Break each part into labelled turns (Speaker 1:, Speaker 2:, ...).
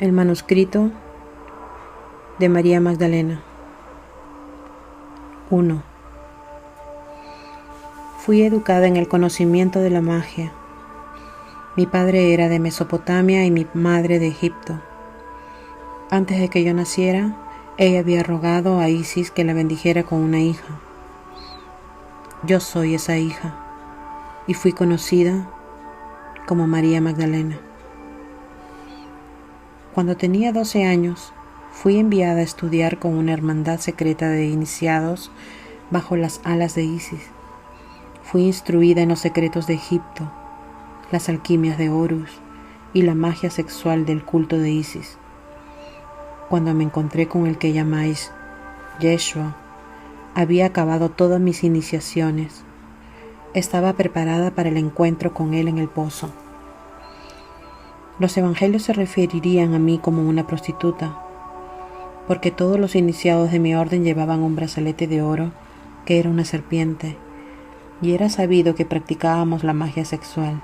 Speaker 1: El manuscrito de María Magdalena. 1. Fui educada en el conocimiento de la magia. Mi padre era de Mesopotamia y mi madre de Egipto. Antes de que yo naciera, ella había rogado a Isis que la bendijera con una hija. Yo soy esa hija y fui conocida como María Magdalena. Cuando tenía 12 años, fui enviada a estudiar con una hermandad secreta de iniciados bajo las alas de Isis. Fui instruida en los secretos de Egipto, las alquimias de Horus y la magia sexual del culto de Isis. Cuando me encontré con el que llamáis Yeshua, había acabado todas mis iniciaciones. Estaba preparada para el encuentro con él en el pozo. Los evangelios se referirían a mí como una prostituta, porque todos los iniciados de mi orden llevaban un brazalete de oro que era una serpiente, y era sabido que practicábamos la magia sexual.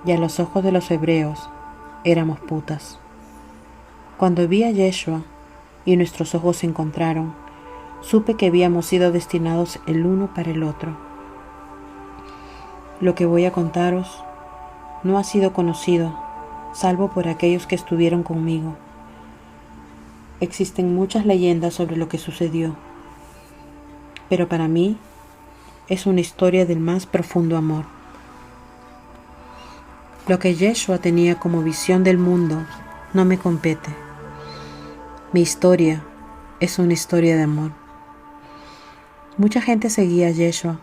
Speaker 1: Y a los ojos de los hebreos éramos putas. Cuando vi a Yeshua y nuestros ojos se encontraron, supe que habíamos sido destinados el uno para el otro. Lo que voy a contaros no ha sido conocido, salvo por aquellos que estuvieron conmigo. Existen muchas leyendas sobre lo que sucedió, pero para mí es una historia del más profundo amor. Lo que Yeshua tenía como visión del mundo no me compete. Mi historia es una historia de amor. Mucha gente seguía a Yeshua,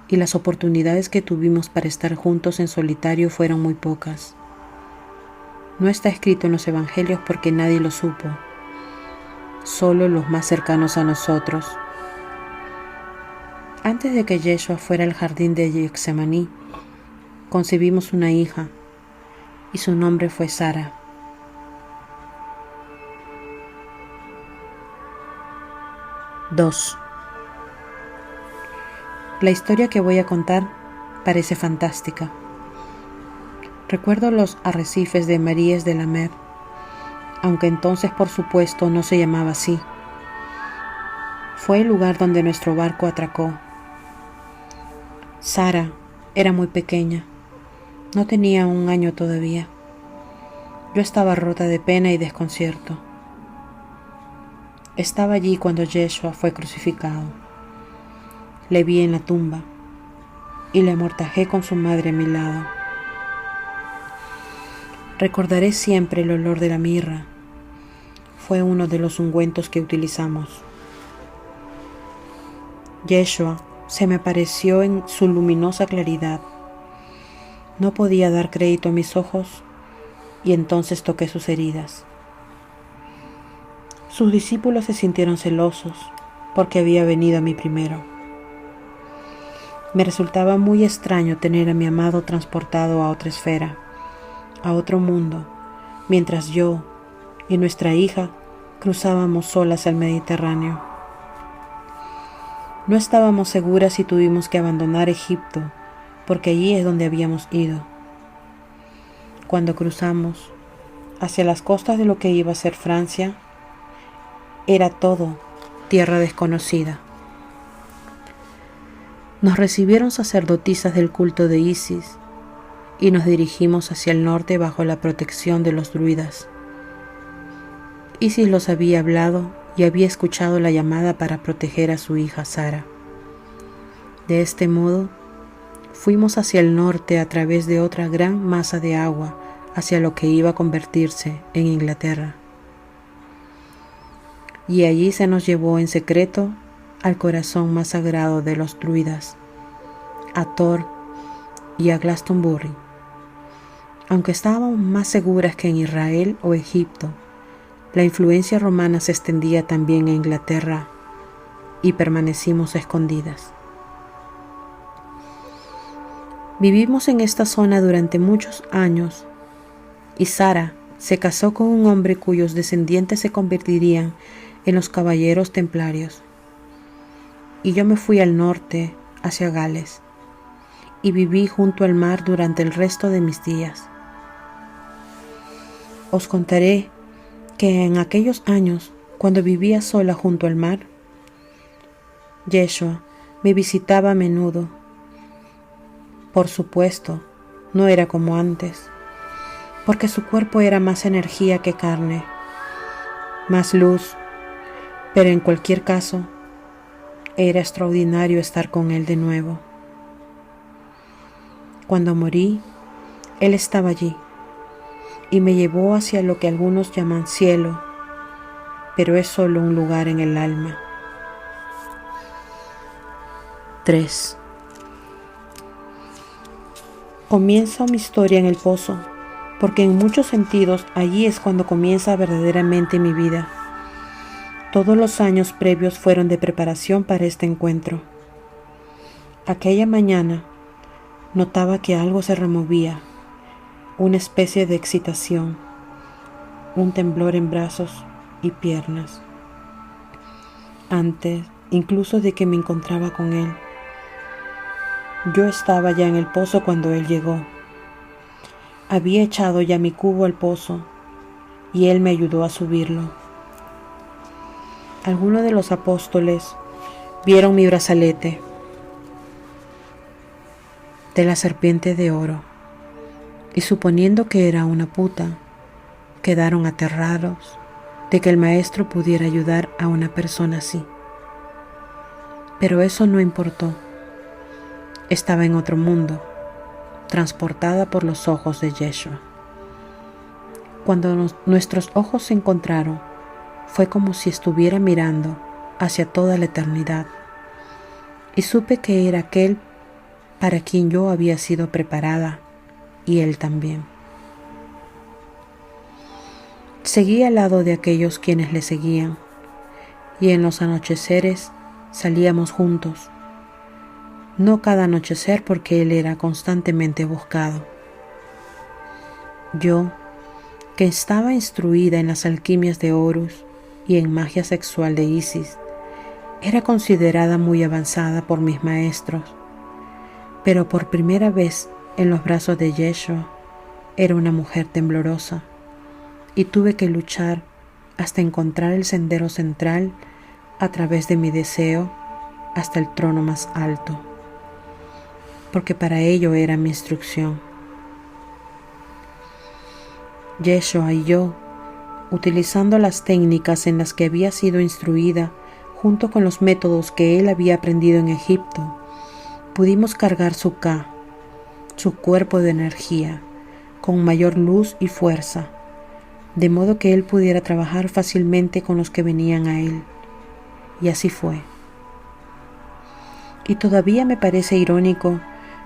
Speaker 1: y las oportunidades que tuvimos para estar juntos en solitario fueron muy pocas. No está escrito en los evangelios porque nadie lo supo, solo los más cercanos a nosotros. Antes de que Yeshua fuera al jardín de Getsemaní, concebimos una hija y su nombre fue Sara. Dos. La historia que voy a contar parece fantástica. Recuerdo los arrecifes de Maríes de la Mer, aunque entonces por supuesto no se llamaba así. Fue el lugar donde nuestro barco atracó. Sara era muy pequeña, no tenía 1 año todavía. Yo estaba rota de pena y desconcierto. Estaba allí cuando Yeshua fue crucificado. Le vi en la tumba y le amortajé con su madre a mi lado. Recordaré siempre el olor de la mirra. Fue uno de los ungüentos que utilizamos. Yeshua se me apareció en su luminosa claridad. No podía dar crédito a mis ojos y entonces toqué sus heridas. Sus discípulos se sintieron celosos porque había venido a mí primero. Me resultaba muy extraño tener a mi amado transportado a otra esfera, a otro mundo, mientras yo y nuestra hija cruzábamos solas el Mediterráneo. No estábamos seguras si tuvimos que abandonar Egipto, porque allí es donde habíamos ido. Cuando cruzamos hacia las costas de lo que iba a ser Francia, era todo tierra desconocida. Nos recibieron sacerdotisas del culto de Isis y nos dirigimos hacia el norte bajo la protección de los druidas. Isis los había hablado y había escuchado la llamada para proteger a su hija Sara. De este modo, fuimos hacia el norte a través de otra gran masa de agua hacia lo que iba a convertirse en Inglaterra. Y allí se nos llevó en secreto al corazón más sagrado de los druidas, a Thor y a Glastonbury. Aunque estábamos más seguras que en Israel o Egipto, la influencia romana se extendía también a Inglaterra y permanecimos escondidas. Vivimos en esta zona durante muchos años y Sara se casó con un hombre cuyos descendientes se convertirían en los caballeros templarios. Y yo me fui al norte, hacia Gales, y viví junto al mar durante el resto de mis días. Os contaré que en aquellos años, cuando vivía sola junto al mar, Yeshua me visitaba a menudo. Por supuesto, no era como antes, porque su cuerpo era más energía que carne, más luz, pero en cualquier caso, era extraordinario estar con él de nuevo. Cuando morí, él estaba allí y me llevó hacia lo que algunos llaman cielo, pero es solo un lugar en el alma. 3. Comienzo mi historia en el pozo, porque en muchos sentidos allí es cuando comienza verdaderamente mi vida. Todos los años previos fueron de preparación para este encuentro. Aquella mañana notaba que algo se removía, una especie de excitación, un temblor en brazos y piernas. Antes, incluso de que me encontraba con él. Yo estaba ya en el pozo cuando él llegó. Había echado ya mi cubo al pozo y él me ayudó a subirlo. Algunos de los apóstoles vieron mi brazalete de la serpiente de oro y suponiendo que era una puta, quedaron aterrados de que el maestro pudiera ayudar a una persona así. Pero eso no importó. Estaba en otro mundo, transportada por los ojos de Yeshua. Cuando nuestros ojos se encontraron, fue como si estuviera mirando hacia toda la eternidad, y supe que era aquel para quien yo había sido preparada, y él también. Seguí al lado de aquellos quienes le seguían, y en los anocheceres salíamos juntos. No cada anochecer porque él era constantemente buscado. Yo, que estaba instruida en las alquimias de Horus y en magia sexual de Isis, era considerada muy avanzada por mis maestros, pero por primera vez en los brazos de Yeshua era una mujer temblorosa y tuve que luchar hasta encontrar el sendero central a través de mi deseo hasta el trono más alto, porque para ello era mi instrucción. Yeshua y yo, utilizando las técnicas en las que había sido instruida, junto con los métodos que él había aprendido en Egipto, pudimos cargar su Ka, su cuerpo de energía, con mayor luz y fuerza, de modo que él pudiera trabajar fácilmente con los que venían a él. Y así fue. Y todavía me parece irónico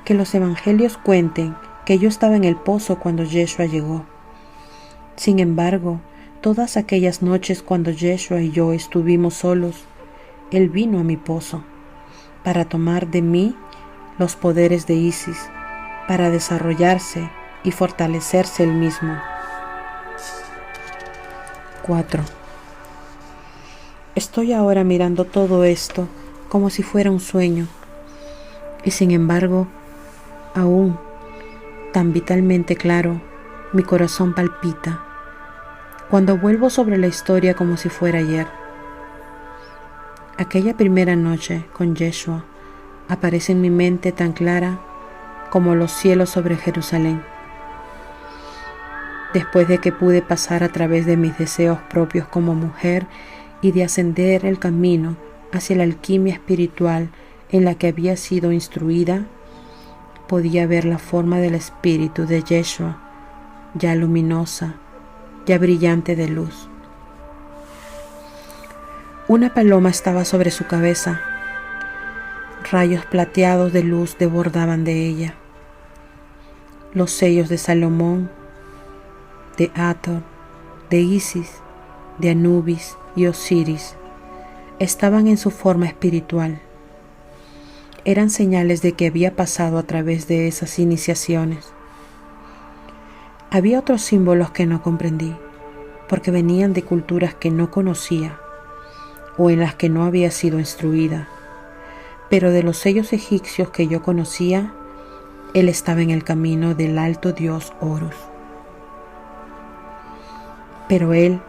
Speaker 1: que los evangelios cuenten que yo estaba en el pozo cuando Yeshua llegó. Sin embargo, todas aquellas noches cuando Yeshua y yo estuvimos solos, él vino a mi pozo para tomar de mí los poderes de Isis, para desarrollarse y fortalecerse él mismo. 4. Estoy ahora mirando todo esto como si fuera un sueño, y sin embargo, aún tan vitalmente claro, mi corazón palpita cuando vuelvo sobre la historia como si fuera ayer. Aquella primera noche con Yeshua aparece en mi mente tan clara como los cielos sobre Jerusalén. Después de que pude pasar a través de mis deseos propios como mujer y de ascender el camino hacia la alquimia espiritual en la que había sido instruida, podía ver la forma del espíritu de Yeshua, ya luminosa, ya brillante de luz. Una paloma estaba sobre su cabeza. Rayos plateados de luz desbordaban de ella. Los sellos de Salomón, de Hathor, de Isis, de Anubis y Osiris estaban en su forma espiritual. Eran señales de que había pasado a través de esas iniciaciones. Había otros símbolos que no comprendí, porque venían de culturas que no conocía o en las que no había sido instruida. Pero de los sellos egipcios que yo conocía, él estaba en el camino del alto dios Horus. Pero él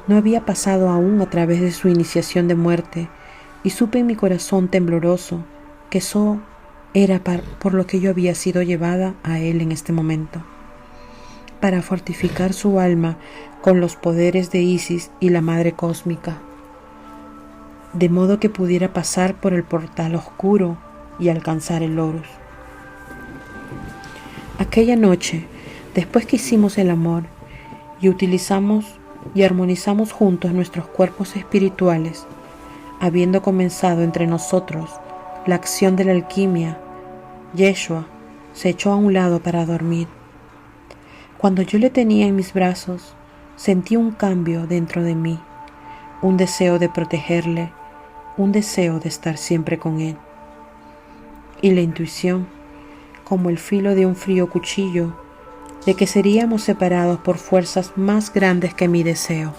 Speaker 1: no había pasado aún a través de su iniciación de muerte, y supe en mi corazón tembloroso que eso era por lo que yo había sido llevada a él en este momento, para fortificar su alma con los poderes de Isis y la Madre Cósmica, de modo que pudiera pasar por el portal oscuro y alcanzar el Horus. Aquella noche, después que hicimos el amor y utilizamos y armonizamos juntos nuestros cuerpos espirituales, habiendo comenzado entre nosotros la acción de la alquimia, Yeshua se echó a un lado para dormir. Cuando yo le tenía en mis brazos, sentí un cambio dentro de mí, un deseo de protegerle, un deseo de estar siempre con él. Y la intuición, como el filo de un frío cuchillo, de que seríamos separados por fuerzas más grandes que mi deseo.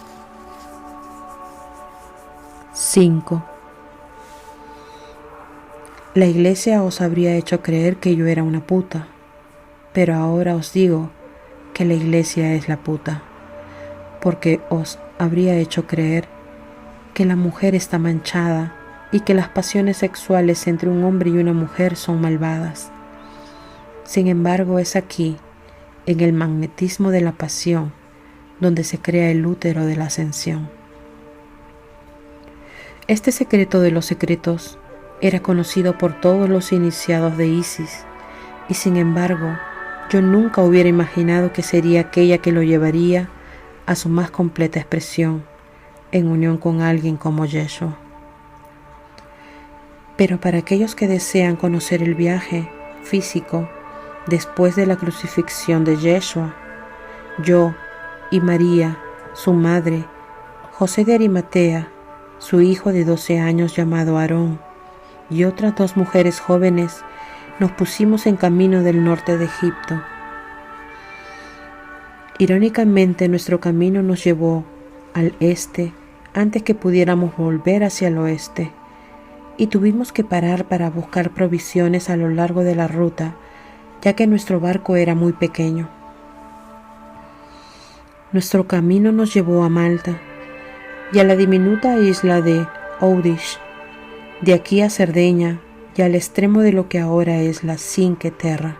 Speaker 1: 5. La iglesia os habría hecho creer que yo era una puta, pero ahora os digo que la iglesia es la puta, porque os habría hecho creer que la mujer está manchada y que las pasiones sexuales entre un hombre y una mujer son malvadas. Sin embargo, es aquí, en el magnetismo de la pasión, donde se crea el útero de la ascensión. Este secreto de los secretos era conocido por todos los iniciados de Isis, y sin embargo, yo nunca hubiera imaginado que sería aquella que lo llevaría a su más completa expresión, en unión con alguien como Yeshua. Pero para aquellos que desean conocer el viaje físico después de la crucifixión de Yeshua, yo y María, su madre, José de Arimatea, su hijo de 12 años llamado Aarón, y otras 2 mujeres jóvenes, nos pusimos en camino del norte de Egipto. Irónicamente, nuestro camino nos llevó al este antes que pudiéramos volver hacia el oeste, y tuvimos que parar para buscar provisiones a lo largo de la ruta, ya que nuestro barco era muy pequeño. Nuestro camino nos llevó a Malta y a la diminuta isla de Oudish, de aquí a Cerdeña y al extremo de lo que ahora es la Cinque Terre.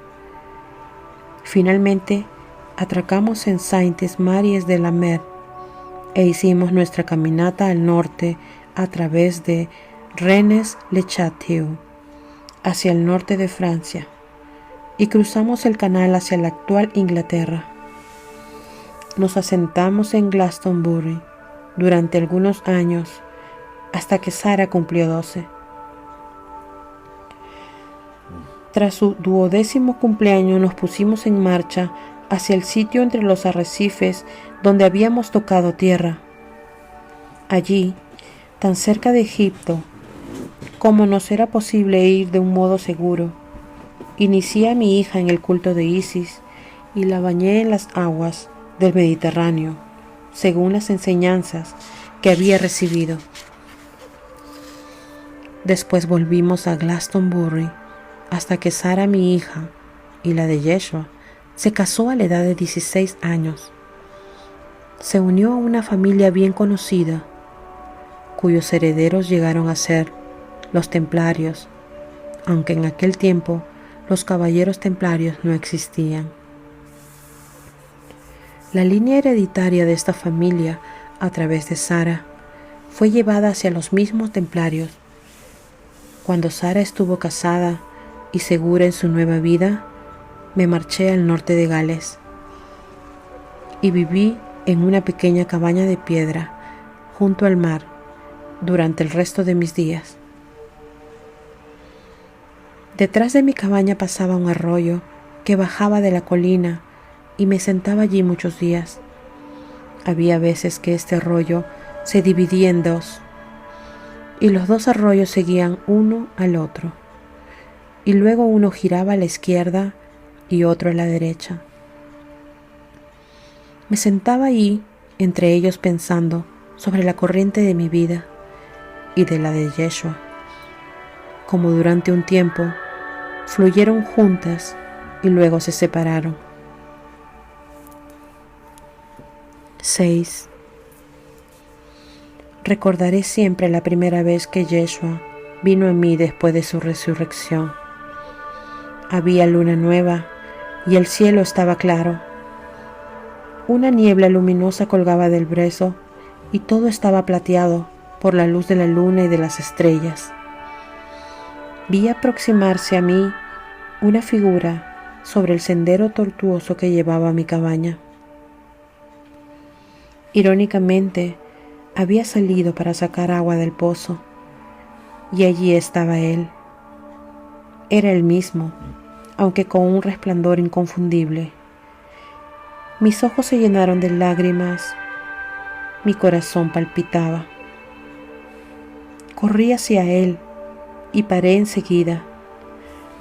Speaker 1: Finalmente, atracamos en Saintes-Maries de la Mer e hicimos nuestra caminata al norte a través de Rennes-le-Château, hacia el norte de Francia, y cruzamos el canal hacia la actual Inglaterra. Nos asentamos en Glastonbury durante algunos años, hasta que Sara cumplió 12. Tras su 12º cumpleaños nos pusimos en marcha hacia el sitio entre los arrecifes donde habíamos tocado tierra. Allí, tan cerca de Egipto, como nos era posible ir de un modo seguro, inicié a mi hija en el culto de Isis y la bañé en las aguas del Mediterráneo, según las enseñanzas que había recibido. Después volvimos a Glastonbury hasta que Sara, mi hija, y la de Yeshua, se casó a la edad de 16 años. Se unió a una familia bien conocida, cuyos herederos llegaron a ser los templarios, aunque en aquel tiempo los caballeros templarios no existían. La línea hereditaria de esta familia, a través de Sara, fue llevada hacia los mismos templarios. Cuando Sara estuvo casada y segura en su nueva vida, me marché al norte de Gales y viví en una pequeña cabaña de piedra junto al mar durante el resto de mis días. Detrás de mi cabaña pasaba un arroyo que bajaba de la colina y me sentaba allí muchos días. Había veces que este arroyo se dividía en 2 y los 2 arroyos seguían uno al otro, y luego uno giraba a la izquierda y otro a la derecha. Me sentaba allí entre ellos pensando sobre la corriente de mi vida y de la de Yeshua, como durante un tiempo fluyeron juntas y luego se separaron. 6. Recordaré siempre la primera vez que Yeshua vino a mí después de su resurrección. Había luna nueva y el cielo estaba claro. Una niebla luminosa colgaba del brezo y todo estaba plateado por la luz de la luna y de las estrellas. Vi aproximarse a mí una figura sobre el sendero tortuoso que llevaba a mi cabaña. Irónicamente, había salido para sacar agua del pozo, y allí estaba él. Era el mismo, aunque con un resplandor inconfundible. Mis ojos se llenaron de lágrimas, mi corazón palpitaba. Corrí hacia él y paré enseguida.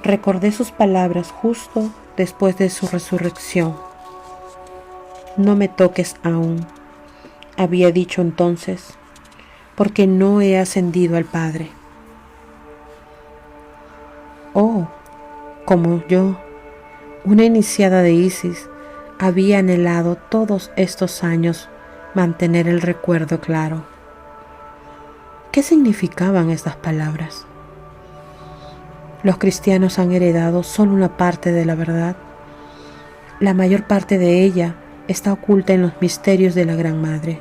Speaker 1: Recordé sus palabras justo después de su resurrección. No me toques aún, había dicho entonces, porque no he ascendido al Padre. Oh, como yo, una iniciada de Isis, había anhelado todos estos años mantener el recuerdo claro. ¿Qué significaban estas palabras? Los cristianos han heredado solo una parte de la verdad. La mayor parte de ella está oculta en los misterios de la Gran Madre.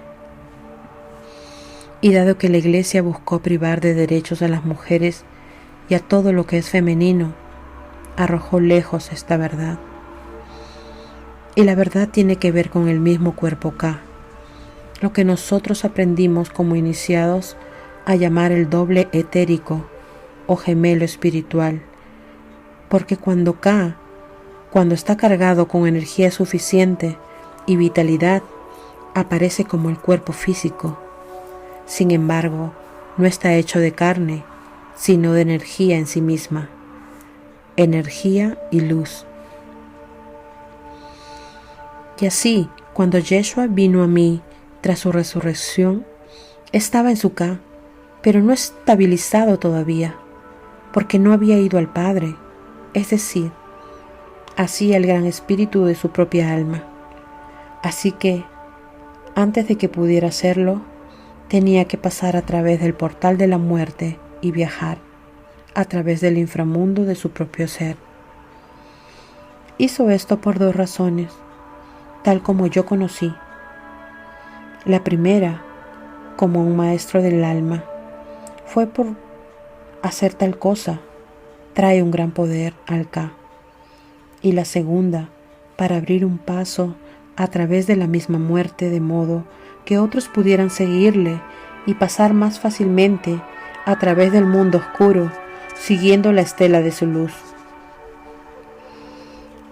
Speaker 1: Y dado que la Iglesia buscó privar de derechos a las mujeres y a todo lo que es femenino, arrojó lejos esta verdad. Y la verdad tiene que ver con el mismo cuerpo K, lo que nosotros aprendimos como iniciados a llamar el doble etérico o gemelo espiritual, porque cuando está cargado con energía suficiente y vitalidad, aparece como el cuerpo físico. Sin embargo, no está hecho de carne, sino de energía en sí misma, energía y luz. Y así, cuando Yeshua vino a mí tras su resurrección, estaba en su K, pero no estabilizado todavía, porque no había ido al Padre, es decir, hacía el gran espíritu de su propia alma. Así que, antes de que pudiera hacerlo, tenía que pasar a través del portal de la muerte y viajar a través del inframundo de su propio ser. Hizo esto por 2 razones, tal como yo conocí. La primera, como un maestro del alma, fue por hacer tal cosa, trae un gran poder al K. Y la segunda, para abrir un paso a través de la misma muerte, de modo que otros pudieran seguirle y pasar más fácilmente a través del mundo oscuro, siguiendo la estela de su luz.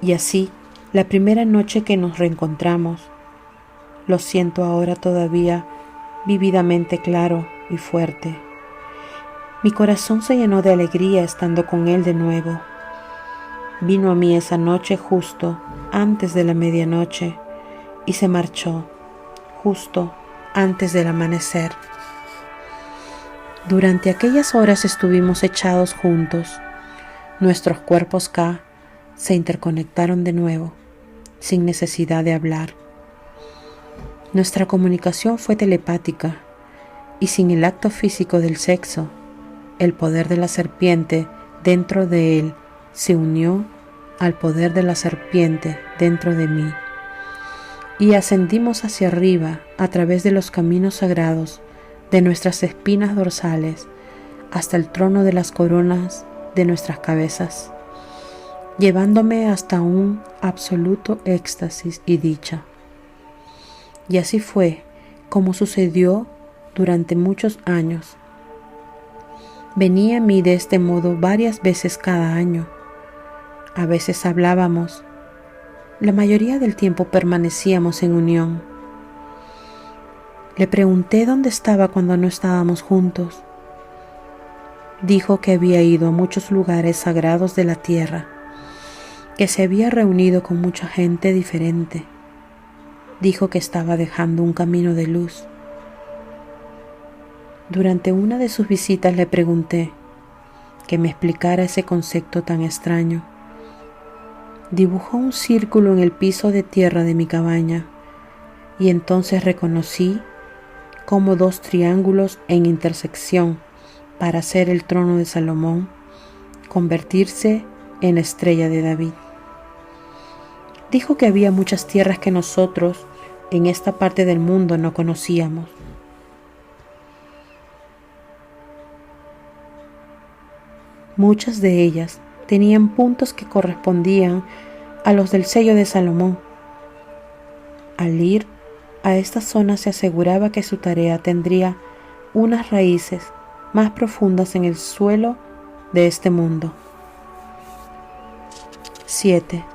Speaker 1: Y así, la primera noche que nos reencontramos, lo siento ahora todavía vívidamente claro y fuerte. Mi corazón se llenó de alegría estando con él de nuevo. Vino a mí esa noche justo antes de la medianoche y se marchó justo antes del amanecer. Durante aquellas horas estuvimos echados juntos. Nuestros cuerpos K se interconectaron de nuevo, sin necesidad de hablar. Nuestra comunicación fue telepática y sin el acto físico del sexo, el poder de la serpiente dentro de él se unió al poder de la serpiente dentro de mí. Y ascendimos hacia arriba a través de los caminos sagrados de nuestras espinas dorsales hasta el trono de las coronas de nuestras cabezas, llevándome hasta un absoluto éxtasis y dicha. Y así fue como sucedió durante muchos años. Venía a mí de este modo varias veces cada año. A veces hablábamos. La mayoría del tiempo permanecíamos en unión. Le pregunté dónde estaba cuando no estábamos juntos. Dijo que había ido a muchos lugares sagrados de la tierra, que se había reunido con mucha gente diferente. Dijo que estaba dejando un camino de luz. Durante una de sus visitas le pregunté que me explicara ese concepto tan extraño. Dibujó un círculo en el piso de tierra de mi cabaña y entonces reconocí como dos triángulos en intersección para hacer el trono de Salomón convertirse en la estrella de David. Dijo que había muchas tierras que nosotros en esta parte del mundo no conocíamos. Muchas de ellas tenían puntos que correspondían a los del sello de Salomón. Al ir a esta zona se aseguraba que su tarea tendría unas raíces más profundas en el suelo de este mundo. 7.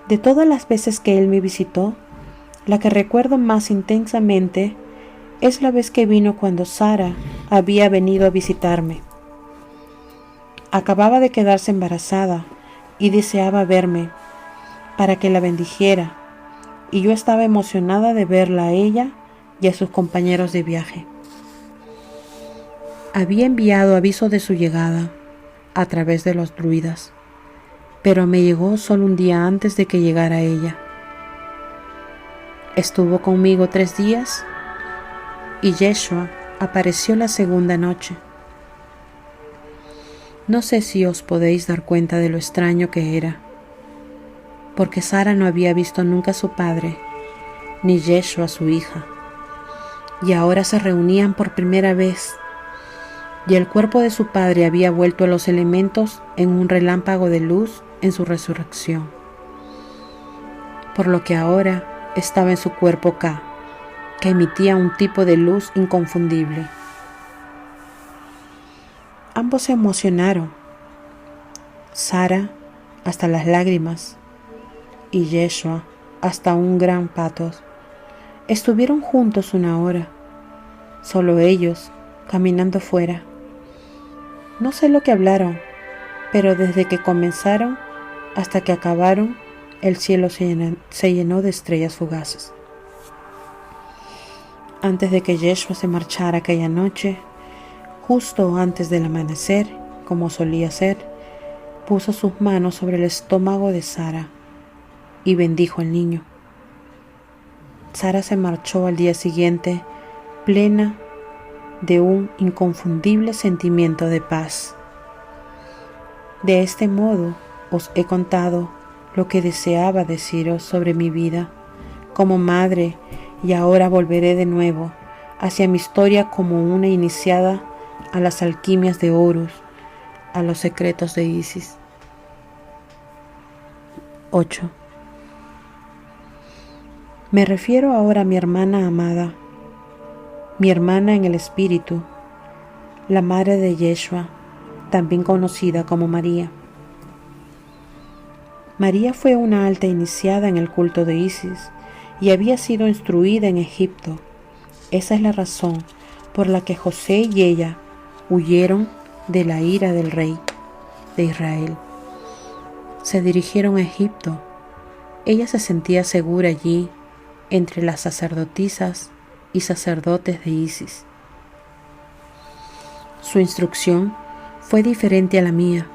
Speaker 1: De todas las veces que él me visitó, la que recuerdo más intensamente es la vez que vino cuando Sara había venido a visitarme. Acababa de quedarse embarazada y deseaba verme para que la bendijera, y yo estaba emocionada de verla a ella y a sus compañeros de viaje. Había enviado aviso de su llegada a través de los druidas, pero me llegó solo un día antes de que llegara ella. Estuvo conmigo 3 días y Yeshua apareció la segunda noche. No sé si os podéis dar cuenta de lo extraño que era, porque Sara no había visto nunca a su padre, ni Yeshua a su hija, y ahora se reunían por primera vez, y el cuerpo de su padre había vuelto a los elementos en un relámpago de luz en su resurrección, por lo que ahora estaba en su cuerpo K, que emitía un tipo de luz inconfundible. Ambos se emocionaron, Sara hasta las lágrimas y Yeshua hasta un gran patos. Estuvieron juntos 1 hora, solo ellos, caminando fuera. No sé lo que hablaron, pero desde que comenzaron hasta que acabaron, el cielo se llenó de estrellas fugaces. Antes de que Yeshua se marchara aquella noche, justo antes del amanecer, como solía hacer, puso sus manos sobre el estómago de Sara y bendijo al niño. Sara se marchó al día siguiente plena de un inconfundible sentimiento de paz. De este modo os he contado lo que deseaba deciros sobre mi vida como madre, y ahora volveré de nuevo hacia mi historia como una iniciada a las alquimias de Horus, a los secretos de Isis. 8. Me refiero ahora a mi hermana amada, mi hermana en el espíritu, la madre de Yeshua, también conocida como María. María fue una alta iniciada en el culto de Isis y había sido instruida en Egipto. Esa es la razón por la que José y ella huyeron de la ira del rey de Israel. Se dirigieron a Egipto. Ella se sentía segura allí, entre las sacerdotisas y sacerdotes de Isis. Su instrucción fue diferente a la mía,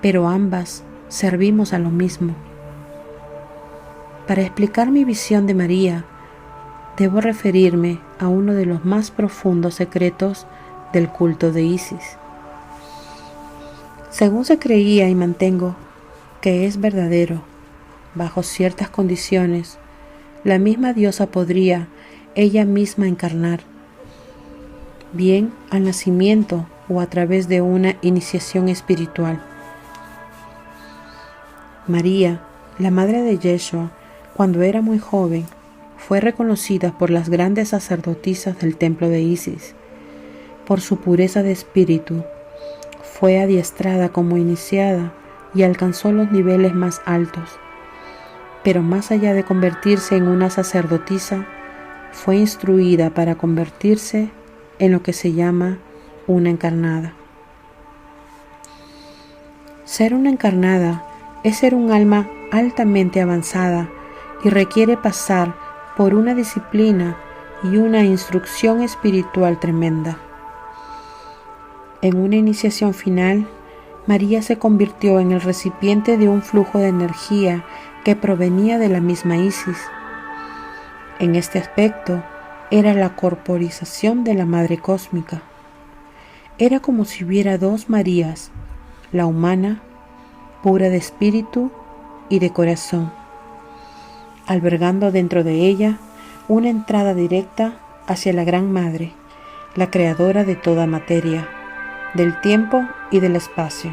Speaker 1: pero ambas servimos a lo mismo. Para explicar mi visión de María, debo referirme a uno de los más profundos secretos del culto de Isis. Según se creía y mantengo que es verdadero, bajo ciertas condiciones, la misma diosa podría ella misma encarnar, bien al nacimiento o a través de una iniciación espiritual. María, la madre de Yeshua, cuando era muy joven, fue reconocida por las grandes sacerdotisas del templo de Isis. Por su pureza de espíritu, fue adiestrada como iniciada y alcanzó los niveles más altos. Pero más allá de convertirse en una sacerdotisa, fue instruida para convertirse en lo que se llama una encarnada. Ser una encarnada es ser un alma altamente avanzada y requiere pasar por una disciplina y una instrucción espiritual tremenda. En una iniciación final, María se convirtió en el recipiente de un flujo de energía que provenía de la misma Isis, En este aspecto, era la corporización de la Madre Cósmica. Era como si hubiera dos Marías, la humana, pura de espíritu y de corazón, albergando dentro de ella una entrada directa hacia la Gran Madre, la creadora de toda materia, del tiempo y del espacio.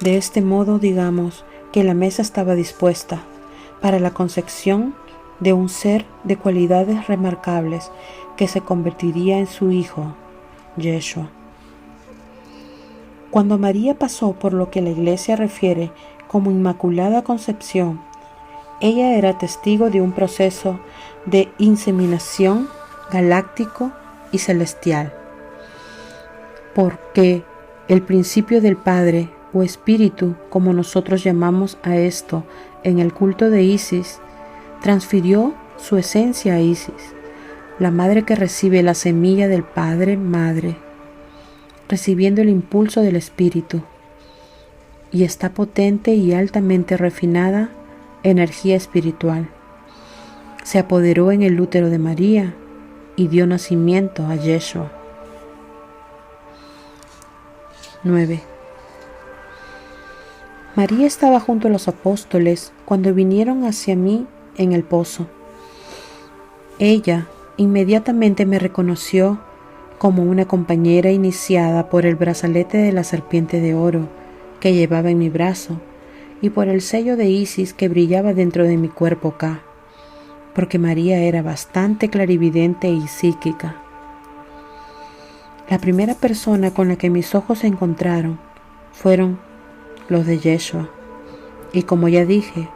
Speaker 1: De este modo, digamos que la mesa estaba dispuesta para la concepción de un ser de cualidades remarcables que se convertiría en su Hijo, Yeshua. Cuando María pasó por lo que la Iglesia refiere como Inmaculada Concepción, ella era testigo de un proceso de inseminación galáctico y celestial, porque el principio del Padre o Espíritu, como nosotros llamamos a esto en el culto de Isis, transfirió su esencia a Isis, la madre que recibe la semilla del Padre Madre, recibiendo el impulso del Espíritu, y está potente y altamente refinada energía espiritual. Se apoderó en el útero de María y dio nacimiento a Yeshua. 9. María estaba junto a los apóstoles cuando vinieron hacia mí en el pozo. Ella inmediatamente me reconoció como una compañera iniciada por el brazalete de la serpiente de oro que llevaba en mi brazo y por el sello de Isis que brillaba dentro de mi cuerpo K, porque María era bastante clarividente y psíquica. La primera persona con la que mis ojos se encontraron fueron los de Yeshua, y como ya dije,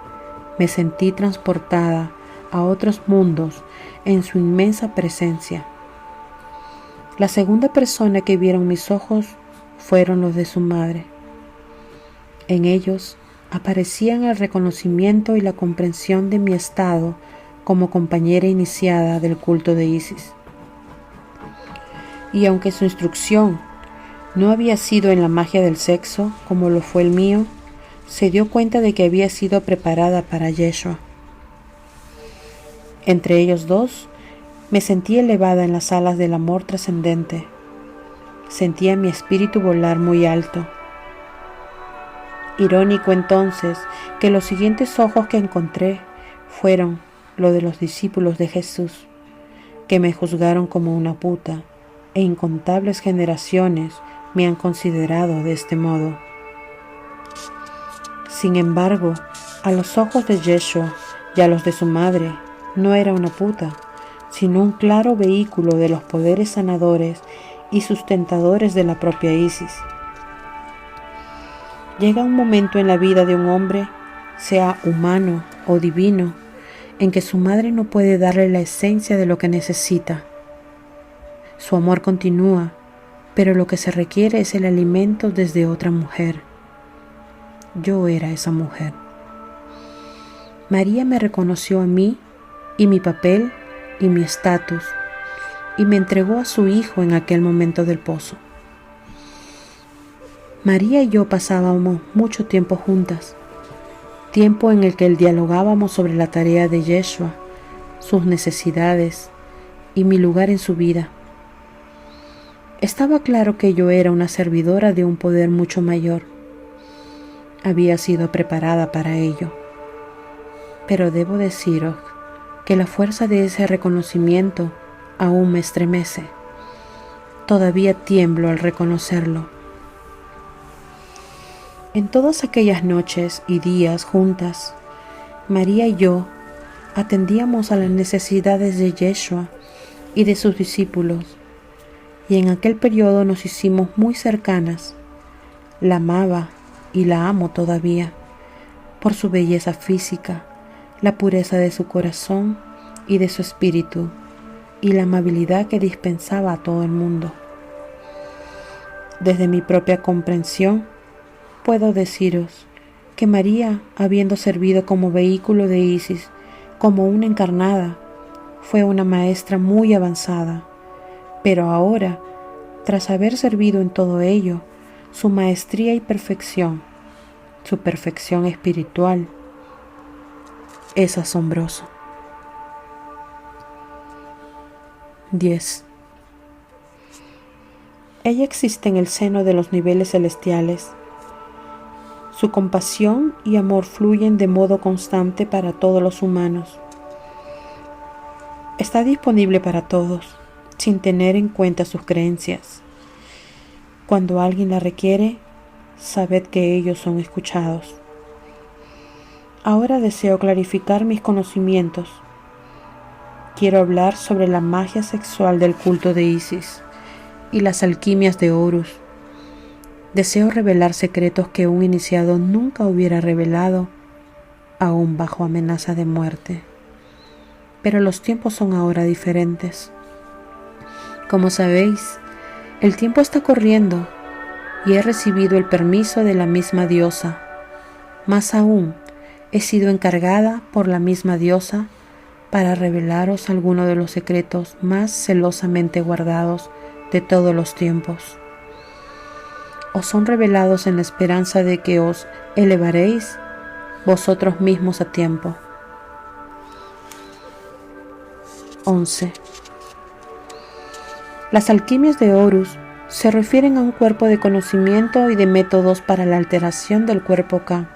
Speaker 1: me sentí transportada a otros mundos en su inmensa presencia. La segunda persona que vieron mis ojos fueron los de su madre. En ellos aparecían el reconocimiento y la comprensión de mi estado como compañera iniciada del culto de Isis. Y aunque su instrucción no había sido en la magia del sexo como lo fue el mío, se dio cuenta de que había sido preparada para Yeshua. Entre ellos dos, me sentí elevada en las alas del amor trascendente. Sentía mi espíritu volar muy alto. Irónico entonces que los siguientes ojos que encontré fueron los de los discípulos de Jesús, que me juzgaron como una puta, e incontables generaciones me han considerado de este modo. Sin embargo, a los ojos de Yeshua y a los de su madre, no era una puta, sino un claro vehículo de los poderes sanadores y sustentadores de la propia Isis. Llega un momento en la vida de un hombre, sea humano o divino, en que su madre no puede darle la esencia de lo que necesita. Su amor continúa, pero lo que se requiere es el alimento desde otra mujer. Yo era esa mujer. María me reconoció a mí y mi papel y mi estatus, y me entregó a su hijo en aquel momento del pozo. María y yo pasábamos mucho tiempo juntas, tiempo en el que dialogábamos sobre la tarea de Yeshua, sus necesidades y mi lugar en su vida. Estaba claro que yo era una servidora de un poder mucho mayor. Había sido preparada para ello. Pero debo deciros que la fuerza de ese reconocimiento aún me estremece. Todavía tiemblo al reconocerlo. En todas aquellas noches y días juntas, María y yo atendíamos a las necesidades de Yeshua y de sus discípulos, y en aquel periodo nos hicimos muy cercanas. La amaba y la amo todavía, por su belleza física, la pureza de su corazón y de su espíritu, y la amabilidad que dispensaba a todo el mundo. Desde mi propia comprensión, puedo deciros que María, habiendo servido como vehículo de Isis, como una encarnada, fue una maestra muy avanzada, pero ahora, tras haber servido en todo ello, su maestría y perfección, su perfección espiritual, es asombroso. 10. Ella existe en el seno de los niveles celestiales. Su compasión y amor fluyen de modo constante para todos los humanos. Está disponible para todos, sin tener en cuenta sus creencias. Cuando alguien la requiere, sabed que ellos son escuchados. Ahora deseo clarificar mis conocimientos. Quiero hablar sobre la magia sexual del culto de Isis y las alquimias de Horus. Deseo revelar secretos que un iniciado nunca hubiera revelado, aún bajo amenaza de muerte. Pero los tiempos son ahora diferentes. Como sabéis, el tiempo está corriendo y he recibido el permiso de la misma diosa. Más aún, he sido encargada por la misma diosa para revelaros algunos de los secretos más celosamente guardados de todos los tiempos. Os son revelados en la esperanza de que os elevaréis vosotros mismos a tiempo. 11. Las alquimias de Horus se refieren a un cuerpo de conocimiento y de métodos para la alteración del cuerpo Ka.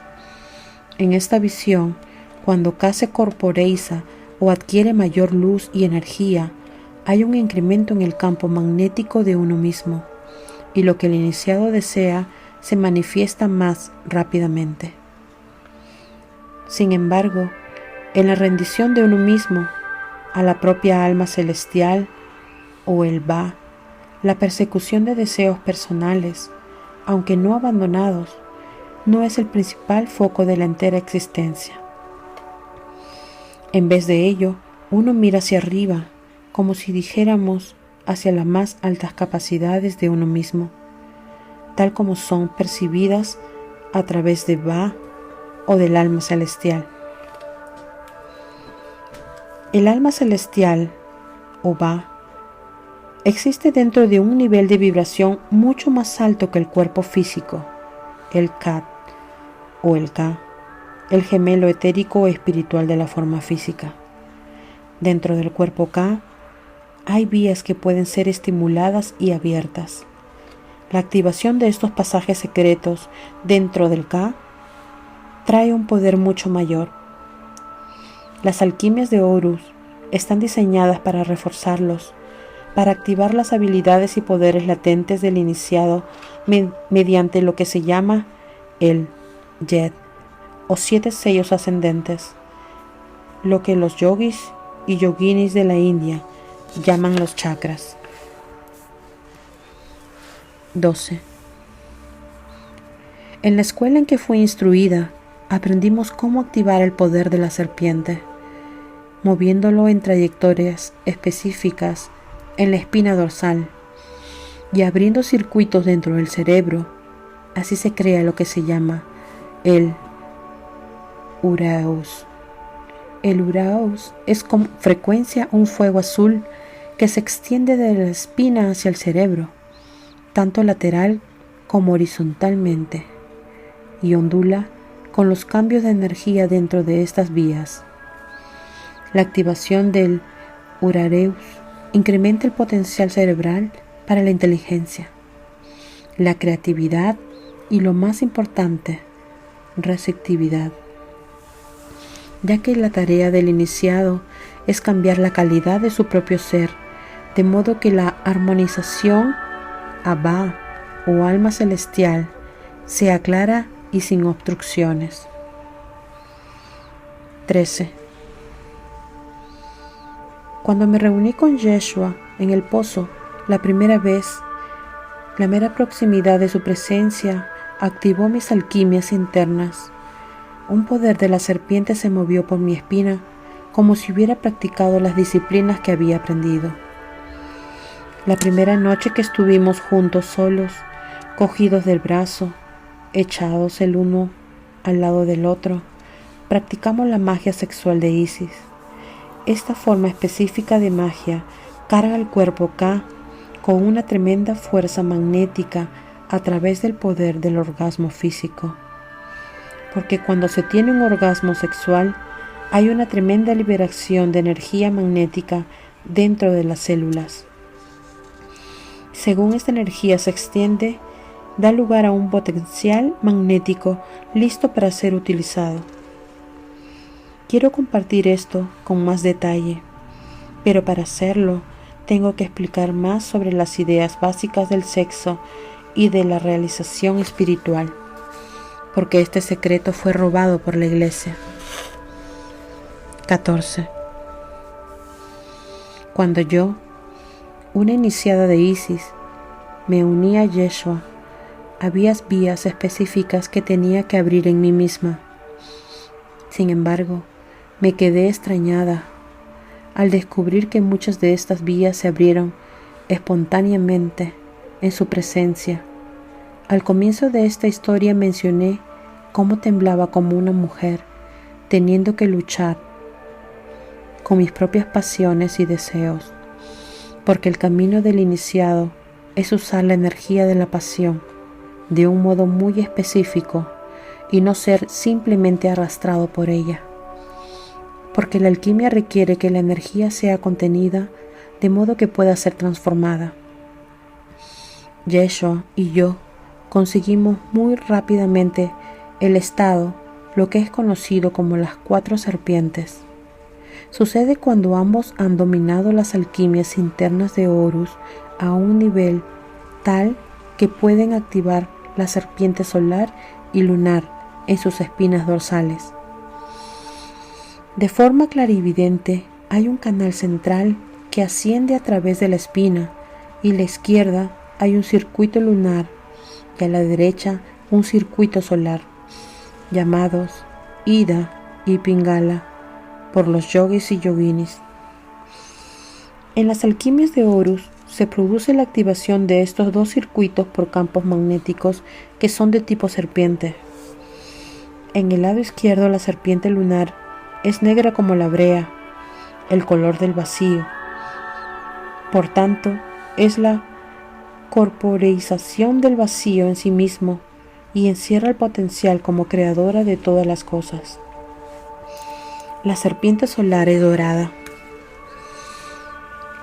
Speaker 1: En esta visión, cuando Ka se corporeiza o adquiere mayor luz y energía, hay un incremento en el campo magnético de uno mismo, y lo que el iniciado desea se manifiesta más rápidamente. Sin embargo, en la rendición de uno mismo a la propia alma celestial o el Ba, la persecución de deseos personales, aunque no abandonados, no es el principal foco de la entera existencia. En vez de ello, uno mira hacia arriba, como si dijéramos hacia las más altas capacidades de uno mismo, tal como son percibidas a través de Ba o del alma celestial. El alma celestial, o Ba, existe dentro de un nivel de vibración mucho más alto que el cuerpo físico, el Kat o el Ka, el gemelo etérico o espiritual de la forma física. Dentro del cuerpo Ka hay vías que pueden ser estimuladas y abiertas. La activación de estos pasajes secretos dentro del Ka trae un poder mucho mayor. Las alquimias de Horus están diseñadas para reforzarlos, para activar las habilidades y poderes latentes del iniciado mediante lo que se llama el Yed o 7 sellos ascendentes, lo que los yogis y yoginis de la India llaman los chakras. 12. En la escuela en que fui instruida, aprendimos cómo activar el poder de la serpiente, moviéndolo en trayectorias específicas en la espina dorsal y abriendo circuitos dentro del cerebro. Así se crea lo que se llama el Uraus. El Uraus es con frecuencia un fuego azul que se extiende de la espina hacia el cerebro, tanto lateral como horizontalmente, y ondula con los cambios de energía dentro de estas vías. La activación del Urareus incrementa el potencial cerebral para la inteligencia, la creatividad y, lo más importante, receptividad, ya que la tarea del iniciado es cambiar la calidad de su propio ser, de modo que la armonización a Ba o alma celestial sea clara y sin obstrucciones. 13. Cuando me reuní con Yeshua en el pozo la primera vez, la mera proximidad de su presencia activó mis alquimias internas. Un poder de la serpiente se movió por mi espina como si hubiera practicado las disciplinas que había aprendido. La primera noche que estuvimos juntos solos, cogidos del brazo, echados el uno al lado del otro, practicamos la magia sexual de Isis. Esta forma específica de magia carga el cuerpo Ka con una tremenda fuerza magnética a través del poder del orgasmo físico. Porque cuando se tiene un orgasmo sexual, hay una tremenda liberación de energía magnética dentro de las células. Según esta energía se extiende, da lugar a un potencial magnético listo para ser utilizado. Quiero compartir esto con más detalle, pero para hacerlo tengo que explicar más sobre las ideas básicas del sexo y de la realización espiritual, porque este secreto fue robado por la Iglesia. 14. Cuando yo, una iniciada de Isis, me uní a Yeshua, había vías específicas que tenía que abrir en mí misma. Sin embargo, me quedé extrañada al descubrir que muchas de estas vías se abrieron espontáneamente en su presencia. Al comienzo de esta historia mencioné cómo temblaba como una mujer, teniendo que luchar con mis propias pasiones y deseos, porque el camino del iniciado es usar la energía de la pasión de un modo muy específico y no ser simplemente arrastrado por ella, porque la alquimia requiere que la energía sea contenida de modo que pueda ser transformada. Yeshua y yo conseguimos muy rápidamente el estado, lo que es conocido como las 4 serpientes. Sucede cuando ambos han dominado las alquimias internas de Horus a un nivel tal que pueden activar la serpiente solar y lunar en sus espinas dorsales. De forma clarividente, hay un canal central que asciende a través de la espina, y a la izquierda hay un circuito lunar y a la derecha un circuito solar, llamados Ida y Pingala por los yogis y yoginis. En las alquimias de Horus se produce la activación de estos 2 circuitos por campos magnéticos que son de tipo serpiente. En el lado izquierdo, la serpiente lunar es negra como la brea, el color del vacío. Por tanto, es la corporeización del vacío en sí mismo y encierra el potencial como creadora de todas las cosas. La serpiente solar es dorada.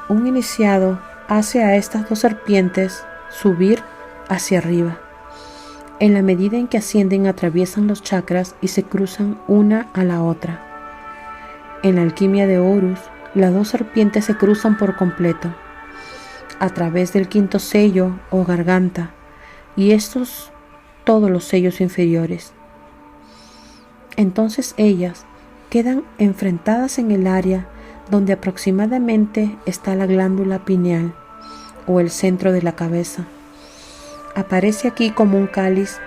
Speaker 1: Un iniciado hace a estas 2 serpientes subir hacia arriba. En la medida en que ascienden, atraviesan los chakras y se cruzan una a la otra. En la alquimia de Horus, las 2 serpientes se cruzan por completo, a través del 5º sello o garganta, y estos todos los sellos inferiores. Entonces ellas quedan enfrentadas en el área donde aproximadamente está la glándula pineal o el centro de la cabeza. Aparece aquí como un cáliz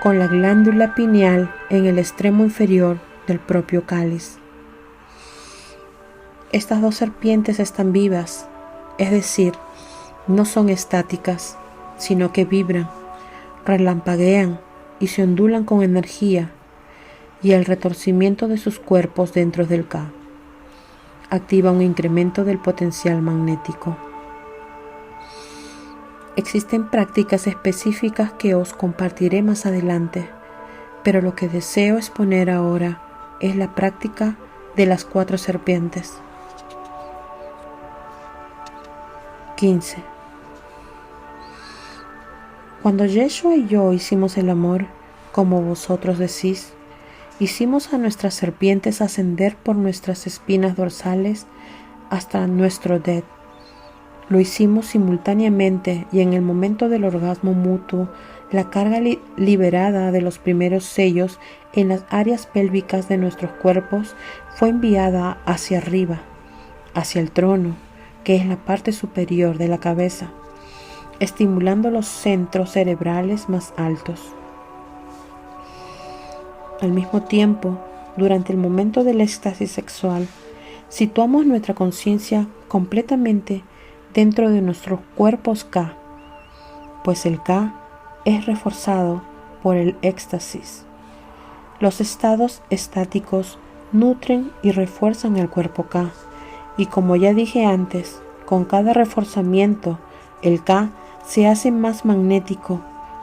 Speaker 1: con la glándula pineal en el extremo inferior del propio cáliz. Estas 2 serpientes están vivas, es decir, no son estáticas, sino que vibran, relampaguean y se ondulan con energía y el retorcimiento de sus cuerpos dentro del Ka activa un incremento del potencial magnético. Existen prácticas específicas que os compartiré más adelante, pero lo que deseo exponer ahora es la práctica de las 4 serpientes. 15. Cuando Yeshua y yo hicimos el amor, como vosotros decís, hicimos a nuestras serpientes ascender por nuestras espinas dorsales hasta nuestro Det. Lo hicimos simultáneamente y en el momento del orgasmo mutuo, la carga liberada de los primeros sellos en las áreas pélvicas de nuestros cuerpos fue enviada hacia arriba, hacia el trono, que es la parte superior de la cabeza, estimulando los centros cerebrales más altos. Al mismo tiempo, durante el momento del éxtasis sexual, situamos nuestra conciencia completamente dentro de nuestros cuerpos Ka, pues el Ka es reforzado por el éxtasis. Los estados estáticos nutren y refuerzan el cuerpo Ka, y como ya dije antes, con cada reforzamiento, el Ka se hace más magnético,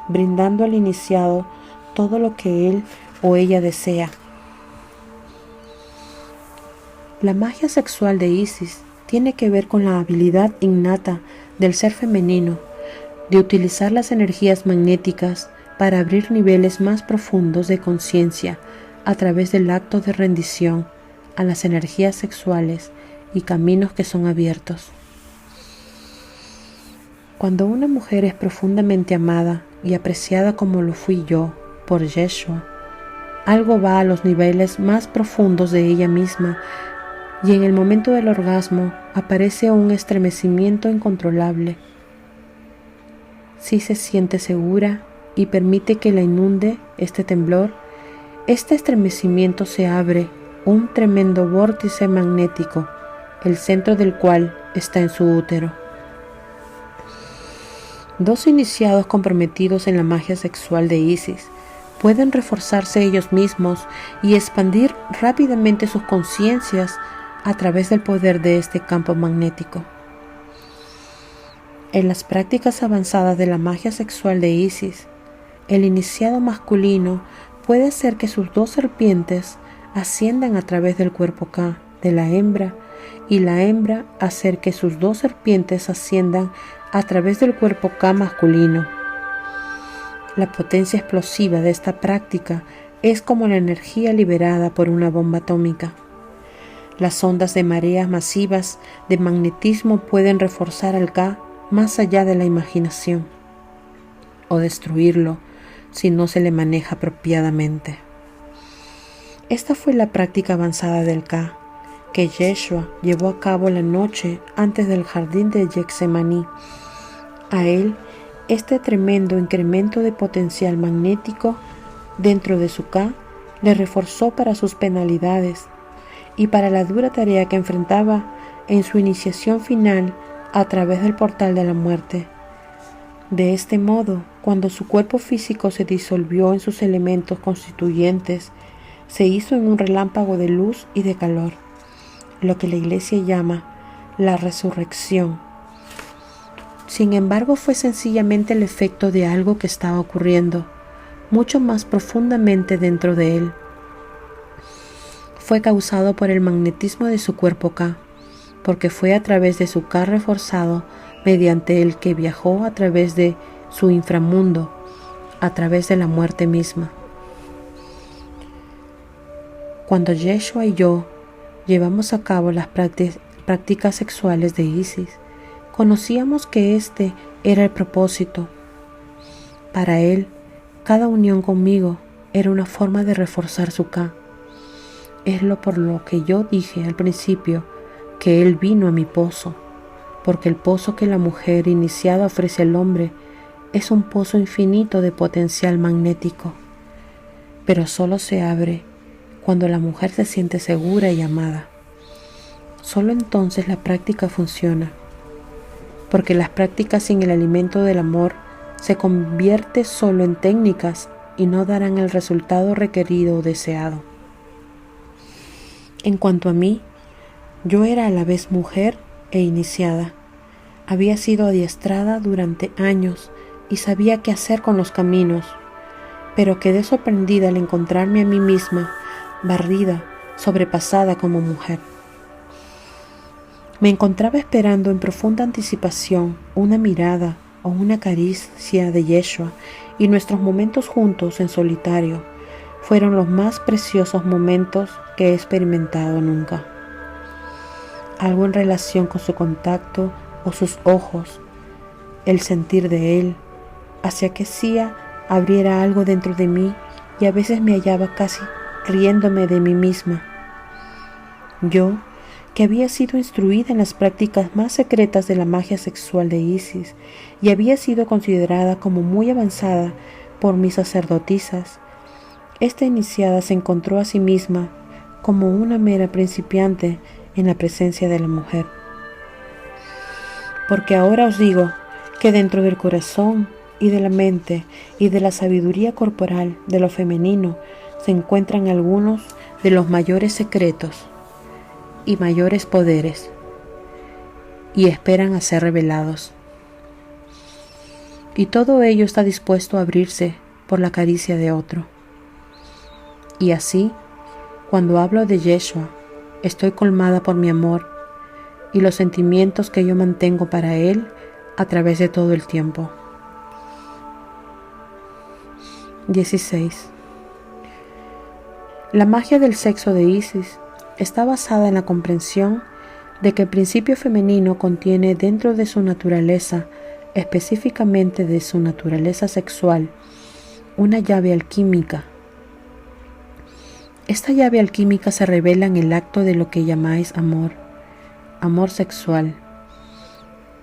Speaker 1: brindando al iniciado todo lo que él o ella desea. La magia sexual de Isis tiene que ver con la habilidad innata del ser femenino de utilizar las energías magnéticas para abrir niveles más profundos de conciencia a través del acto de rendición a las energías sexuales y caminos que son abiertos. Cuando una mujer es profundamente amada y apreciada como lo fui yo por Yeshua, algo va a los niveles más profundos de ella misma y en el momento del orgasmo aparece un estremecimiento incontrolable. Si se siente segura y permite que la inunde este temblor, este estremecimiento se abre un tremendo vórtice magnético, el centro del cual está en su útero. Dos iniciados comprometidos en la magia sexual de Isis pueden reforzarse ellos mismos y expandir rápidamente sus conciencias a través del poder de este campo magnético. En las prácticas avanzadas de la magia sexual de Isis, el iniciado masculino puede hacer que sus dos serpientes asciendan a través del cuerpo K de la hembra y la hembra hacer que sus dos serpientes asciendan a través del cuerpo K masculino. La potencia explosiva de esta práctica es como la energía liberada por una bomba atómica. Las ondas de mareas masivas de magnetismo pueden reforzar al K más allá de la imaginación o destruirlo si no se le maneja apropiadamente. Esta fue la práctica avanzada del K que Yeshua llevó a cabo la noche antes del jardín de Getsemaní. A él, este tremendo incremento de potencial magnético dentro de su K le reforzó para sus penalidades y para la dura tarea que enfrentaba en su iniciación final a través del portal de la muerte. De este modo, cuando su cuerpo físico se disolvió en sus elementos constituyentes, se hizo en un relámpago de luz y de calor, lo que la Iglesia llama la resurrección. Sin embargo, fue sencillamente el efecto de algo que estaba ocurriendo mucho más profundamente dentro de él. Fue causado por el magnetismo de su cuerpo K, porque fue a través de su K reforzado mediante el que viajó a través de su inframundo, a través de la muerte misma. Cuando Yeshua y yo llevamos a cabo las prácticas sexuales de Isis, conocíamos que este era el propósito. Para él, cada unión conmigo era una forma de reforzar su K. Es por lo que yo dije al principio que él vino a mi pozo, porque el pozo que la mujer iniciada ofrece al hombre es un pozo infinito de potencial magnético, pero solo se abre cuando la mujer se siente segura y amada. Solo entonces la práctica funciona, porque las prácticas sin el alimento del amor se convierte solo en técnicas y no darán el resultado requerido o deseado. En cuanto a mí, yo era a la vez mujer e iniciada. Había sido adiestrada durante años y sabía qué hacer con los caminos, pero quedé sorprendida al encontrarme a mí misma, barrida, sobrepasada como mujer. Me encontraba esperando en profunda anticipación una mirada o una caricia de Yeshua, y nuestros momentos juntos en solitario fueron los más preciosos momentos que he experimentado nunca. Algo en relación con su contacto o sus ojos, el sentir de él, hacía que Sia abriera algo dentro de mí y a veces me hallaba casi riéndome de mí misma. Yo, que había sido instruida en las prácticas más secretas de la magia sexual de Isis y había sido considerada como muy avanzada por mis sacerdotisas, esta iniciada se encontró a sí misma como una mera principiante en la presencia de la mujer. Porque ahora os digo que dentro del corazón y de la mente y de la sabiduría corporal de lo femenino se encuentran algunos de los mayores secretos y mayores poderes, y esperan a ser revelados. Y todo ello está dispuesto a abrirse por la caricia de otro. Y así, cuando hablo de Yeshua, estoy colmada por mi amor, y los sentimientos que yo mantengo para Él a través de todo el tiempo. 16. La magia del sexo de Isis está basada en la comprensión de que el principio femenino contiene dentro de su naturaleza, específicamente de su naturaleza sexual, una llave alquímica. Esta llave alquímica se revela en el acto de lo que llamáis amor sexual.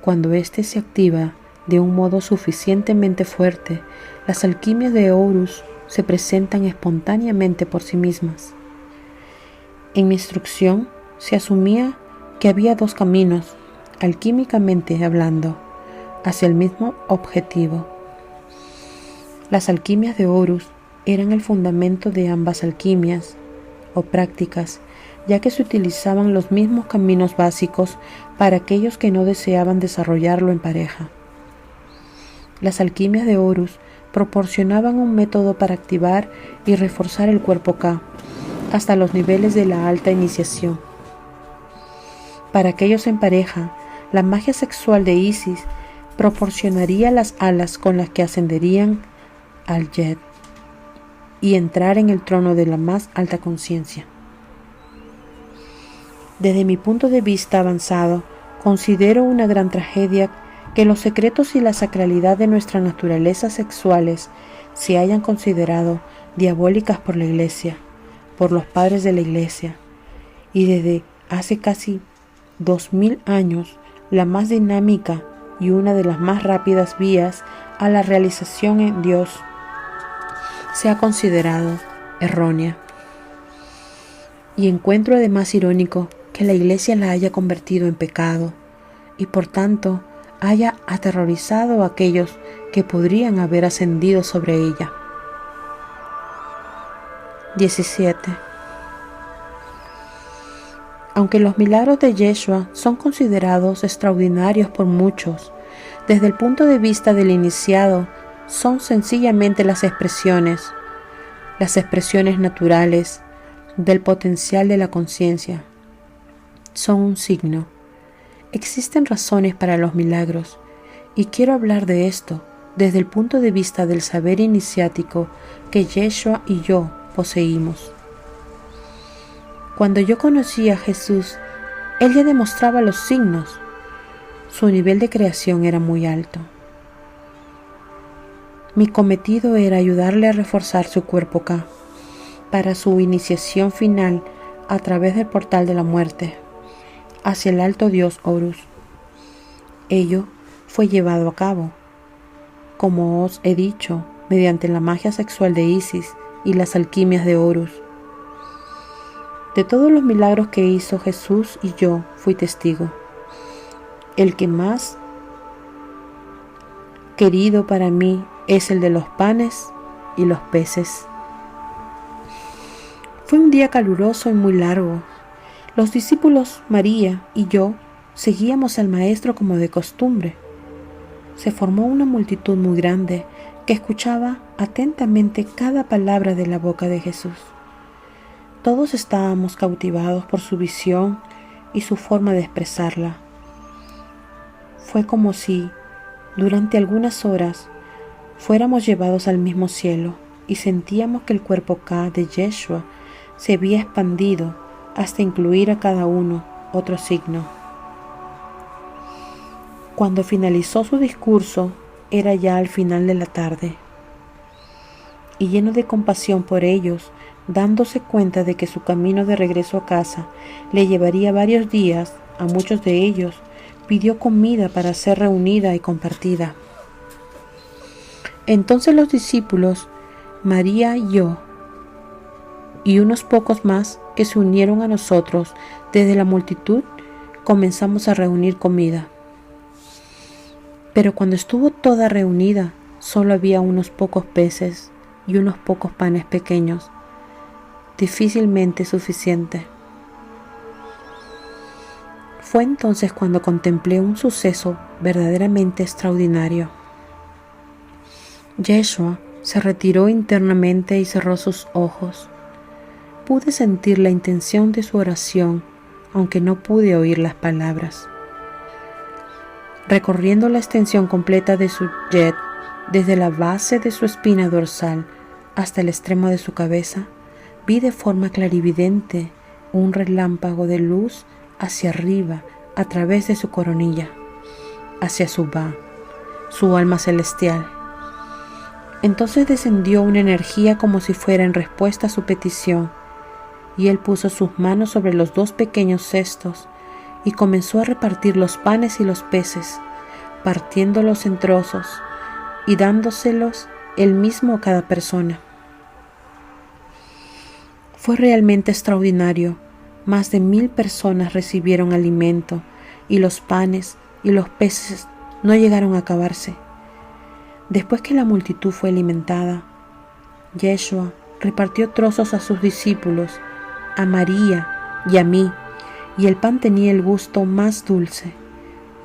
Speaker 1: Cuando éste se activa de un modo suficientemente fuerte, las alquimias de Horus se presentan espontáneamente por sí mismas. En mi instrucción se asumía que había dos caminos, alquímicamente hablando, hacia el mismo objetivo. Las alquimias de Horus eran el fundamento de ambas alquimias o prácticas, ya que se utilizaban los mismos caminos básicos para aquellos que no deseaban desarrollarlo en pareja. Las alquimias de Horus proporcionaban un método para activar y reforzar el cuerpo K hasta los niveles de la alta iniciación. Para aquellos en pareja, la magia sexual de Isis proporcionaría las alas con las que ascenderían al Jet y entrar en el trono de la más alta conciencia. Desde mi punto de vista avanzado, considero una gran tragedia que los secretos y la sacralidad de nuestras naturalezas sexuales se hayan considerado diabólicas por la Iglesia, por los padres de la Iglesia, y desde hace casi 2000 años la más dinámica y una de las más rápidas vías a la realización en Dios se ha considerado errónea. Y encuentro además irónico que la Iglesia la haya convertido en pecado y por tanto haya aterrorizado a aquellos que podrían haber ascendido sobre ella. 17. Aunque los milagros de Yeshua son considerados extraordinarios por muchos, desde el punto de vista del iniciado, son sencillamente las expresiones naturales del potencial de la conciencia. Son un signo. Existen razones para los milagros, y quiero hablar de esto desde el punto de vista del saber iniciático que Yeshua y yo poseímos. Cuando yo conocí a Jesús, Él ya demostraba los signos. Su nivel de creación era muy alto. Mi cometido era ayudarle a reforzar su cuerpo K para su iniciación final a través del portal de la muerte hacia el alto dios Horus. Ello fue llevado a cabo, como os he dicho, mediante la magia sexual de Isis y las alquimias de Horus. De todos los milagros que hizo Jesús y yo fui testigo. El que más querido para mí es el de los panes y los peces. Fue un día caluroso y muy largo. Los discípulos María y yo seguíamos al Maestro como de costumbre. Se formó una multitud muy grande que escuchaba atentamente cada palabra de la boca de Jesús. Todos estábamos cautivados por su visión y su forma de expresarla. Fue como si, durante algunas horas, fuéramos llevados al mismo cielo y sentíamos que el cuerpo K de Yeshua se había expandido hasta incluir a cada uno otro signo. Cuando finalizó su discurso, era ya al final de la tarde, y lleno de compasión por ellos, dándose cuenta de que su camino de regreso a casa le llevaría varios días, a muchos de ellos, pidió comida para ser reunida y compartida. Entonces los discípulos, María y yo, y unos pocos más que se unieron a nosotros desde la multitud, comenzamos a reunir comida. Pero cuando estuvo toda reunida, solo había unos pocos peces y unos pocos panes pequeños, difícilmente suficiente. Fue entonces cuando contemplé un suceso verdaderamente extraordinario. Yeshua se retiró internamente y cerró sus ojos. Pude sentir la intención de su oración aunque no pude oír las palabras. Recorriendo la extensión completa de su jet, desde la base de su espina dorsal hasta el extremo de su cabeza, vi de forma clarividente un relámpago de luz hacia arriba a través de su coronilla, hacia su Ba, su alma celestial. Entonces descendió una energía como si fuera en respuesta a su petición, y él puso sus manos sobre los dos pequeños cestos y comenzó a repartir los panes y los peces, partiéndolos en trozos y dándoselos él mismo a cada persona. Fue realmente extraordinario. Más de 1000 personas recibieron alimento y los panes y los peces no llegaron a acabarse. Después que la multitud fue alimentada, Yeshua repartió trozos a sus discípulos, a María y a mí, y el pan tenía el gusto más dulce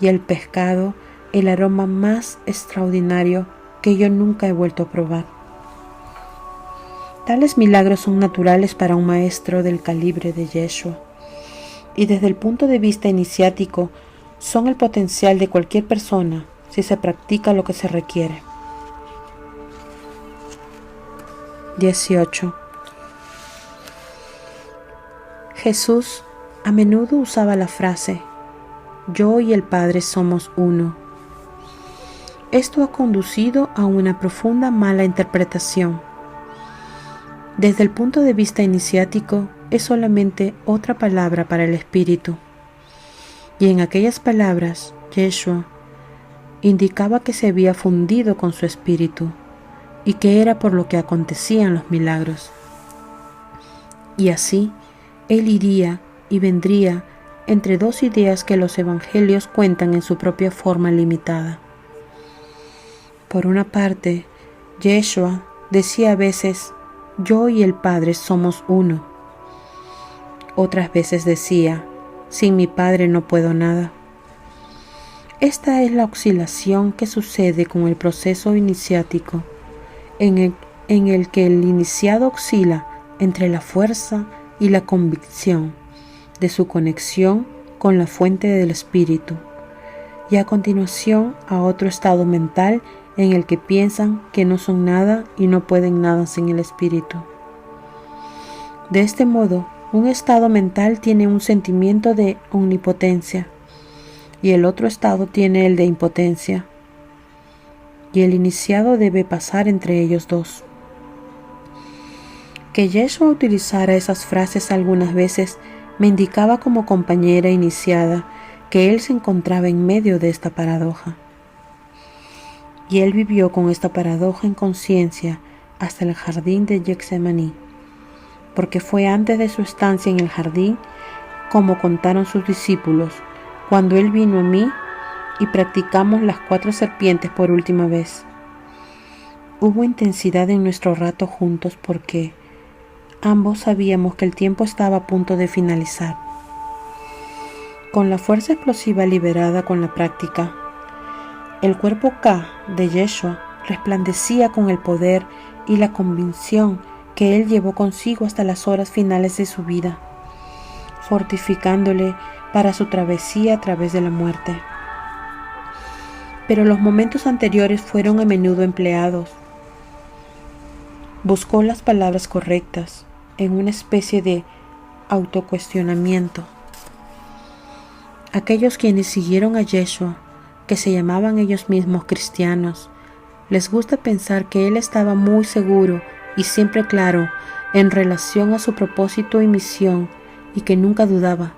Speaker 1: y el pescado el aroma más extraordinario que yo nunca he vuelto a probar. Tales milagros son naturales para un maestro del calibre de Yeshua, y desde el punto de vista iniciático son el potencial de cualquier persona si se practica lo que se requiere. 18. Jesús a menudo usaba la frase: yo y el Padre somos uno. Esto ha conducido a una profunda mala interpretación. Desde el punto de vista iniciático, es solamente otra palabra para el Espíritu. Y en aquellas palabras, Yeshua indicaba que se había fundido con su Espíritu y que era por lo que acontecían los milagros. Y así, él iría y vendría entre dos ideas que los evangelios cuentan en su propia forma limitada. Por una parte, Yeshua decía a veces: yo y el Padre somos uno. Otras veces decía: sin mi Padre no puedo nada. Esta es la oscilación que sucede con el proceso iniciático, en el que el iniciado oscila entre la fuerza y la convicción de su conexión con la fuente del Espíritu, y a continuación a otro estado mental en el que piensan que no son nada y no pueden nada sin el Espíritu. De este modo, un estado mental tiene un sentimiento de omnipotencia y el otro estado tiene el de impotencia, y el iniciado debe pasar entre ellos dos. Que Yeshua utilizara esas frases algunas veces me indicaba como compañera iniciada que él se encontraba en medio de esta paradoja. Y él vivió con esta paradoja en conciencia hasta el jardín de Getsemaní, porque fue antes de su estancia en el jardín, como contaron sus discípulos, cuando él vino a mí y practicamos las 4 serpientes por última vez. Hubo intensidad en nuestro rato juntos porque ambos sabíamos que el tiempo estaba a punto de finalizar. Con la fuerza explosiva liberada con la práctica, el cuerpo K de Yeshua resplandecía con el poder y la convicción que él llevó consigo hasta las horas finales de su vida, fortificándole para su travesía a través de la muerte. Pero los momentos anteriores fueron a menudo empleados. Buscó las palabras correctas en una especie de autocuestionamiento. Aquellos quienes siguieron a Yeshua, que se llamaban ellos mismos cristianos, les gusta pensar que él estaba muy seguro y siempre claro en relación a su propósito y misión y que nunca dudaba,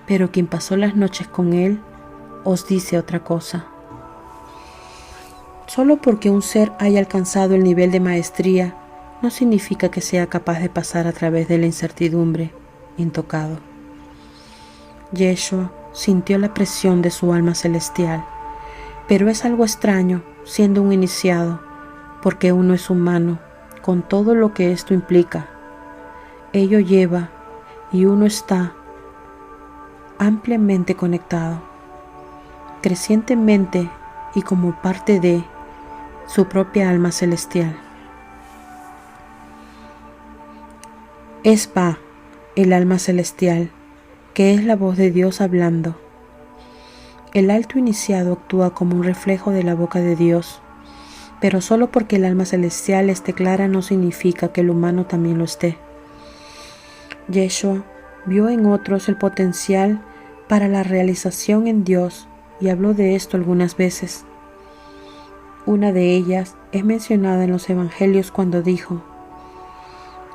Speaker 1: pero quien pasó las noches con él os dice otra cosa. Solo porque un ser haya alcanzado el nivel de maestría no significa que sea capaz de pasar a través de la incertidumbre, intocado. Yeshua sintió la presión de su alma celestial, pero es algo extraño siendo un iniciado, porque uno es humano, con todo lo que esto implica. Ello lleva y uno está ampliamente conectado, crecientemente y como parte de su propia alma celestial. Es Ba, el alma celestial, que es la voz de Dios hablando. El alto iniciado actúa como un reflejo de la boca de Dios, pero solo porque el alma celestial esté clara no significa que el humano también lo esté. Yeshua vio en otros el potencial para la realización en Dios y habló de esto algunas veces. Una de ellas es mencionada en los evangelios cuando dijo: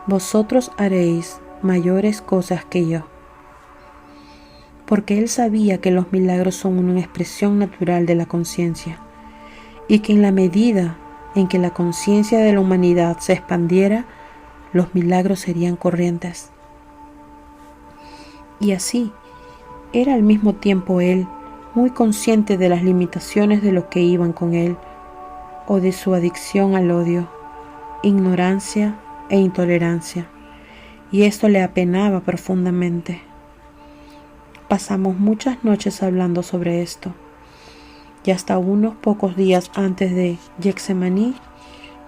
Speaker 1: «Vosotros haréis mayores cosas que yo», porque él sabía que los milagros son una expresión natural de la conciencia y que en la medida en que la conciencia de la humanidad se expandiera, los milagros serían corrientes. Y así, era al mismo tiempo él muy consciente de las limitaciones de los que iban con él o de su adicción al odio, ignorancia e intolerancia, y esto le apenaba profundamente. Pasamos muchas noches hablando sobre esto, y hasta unos pocos días antes de Getsemaní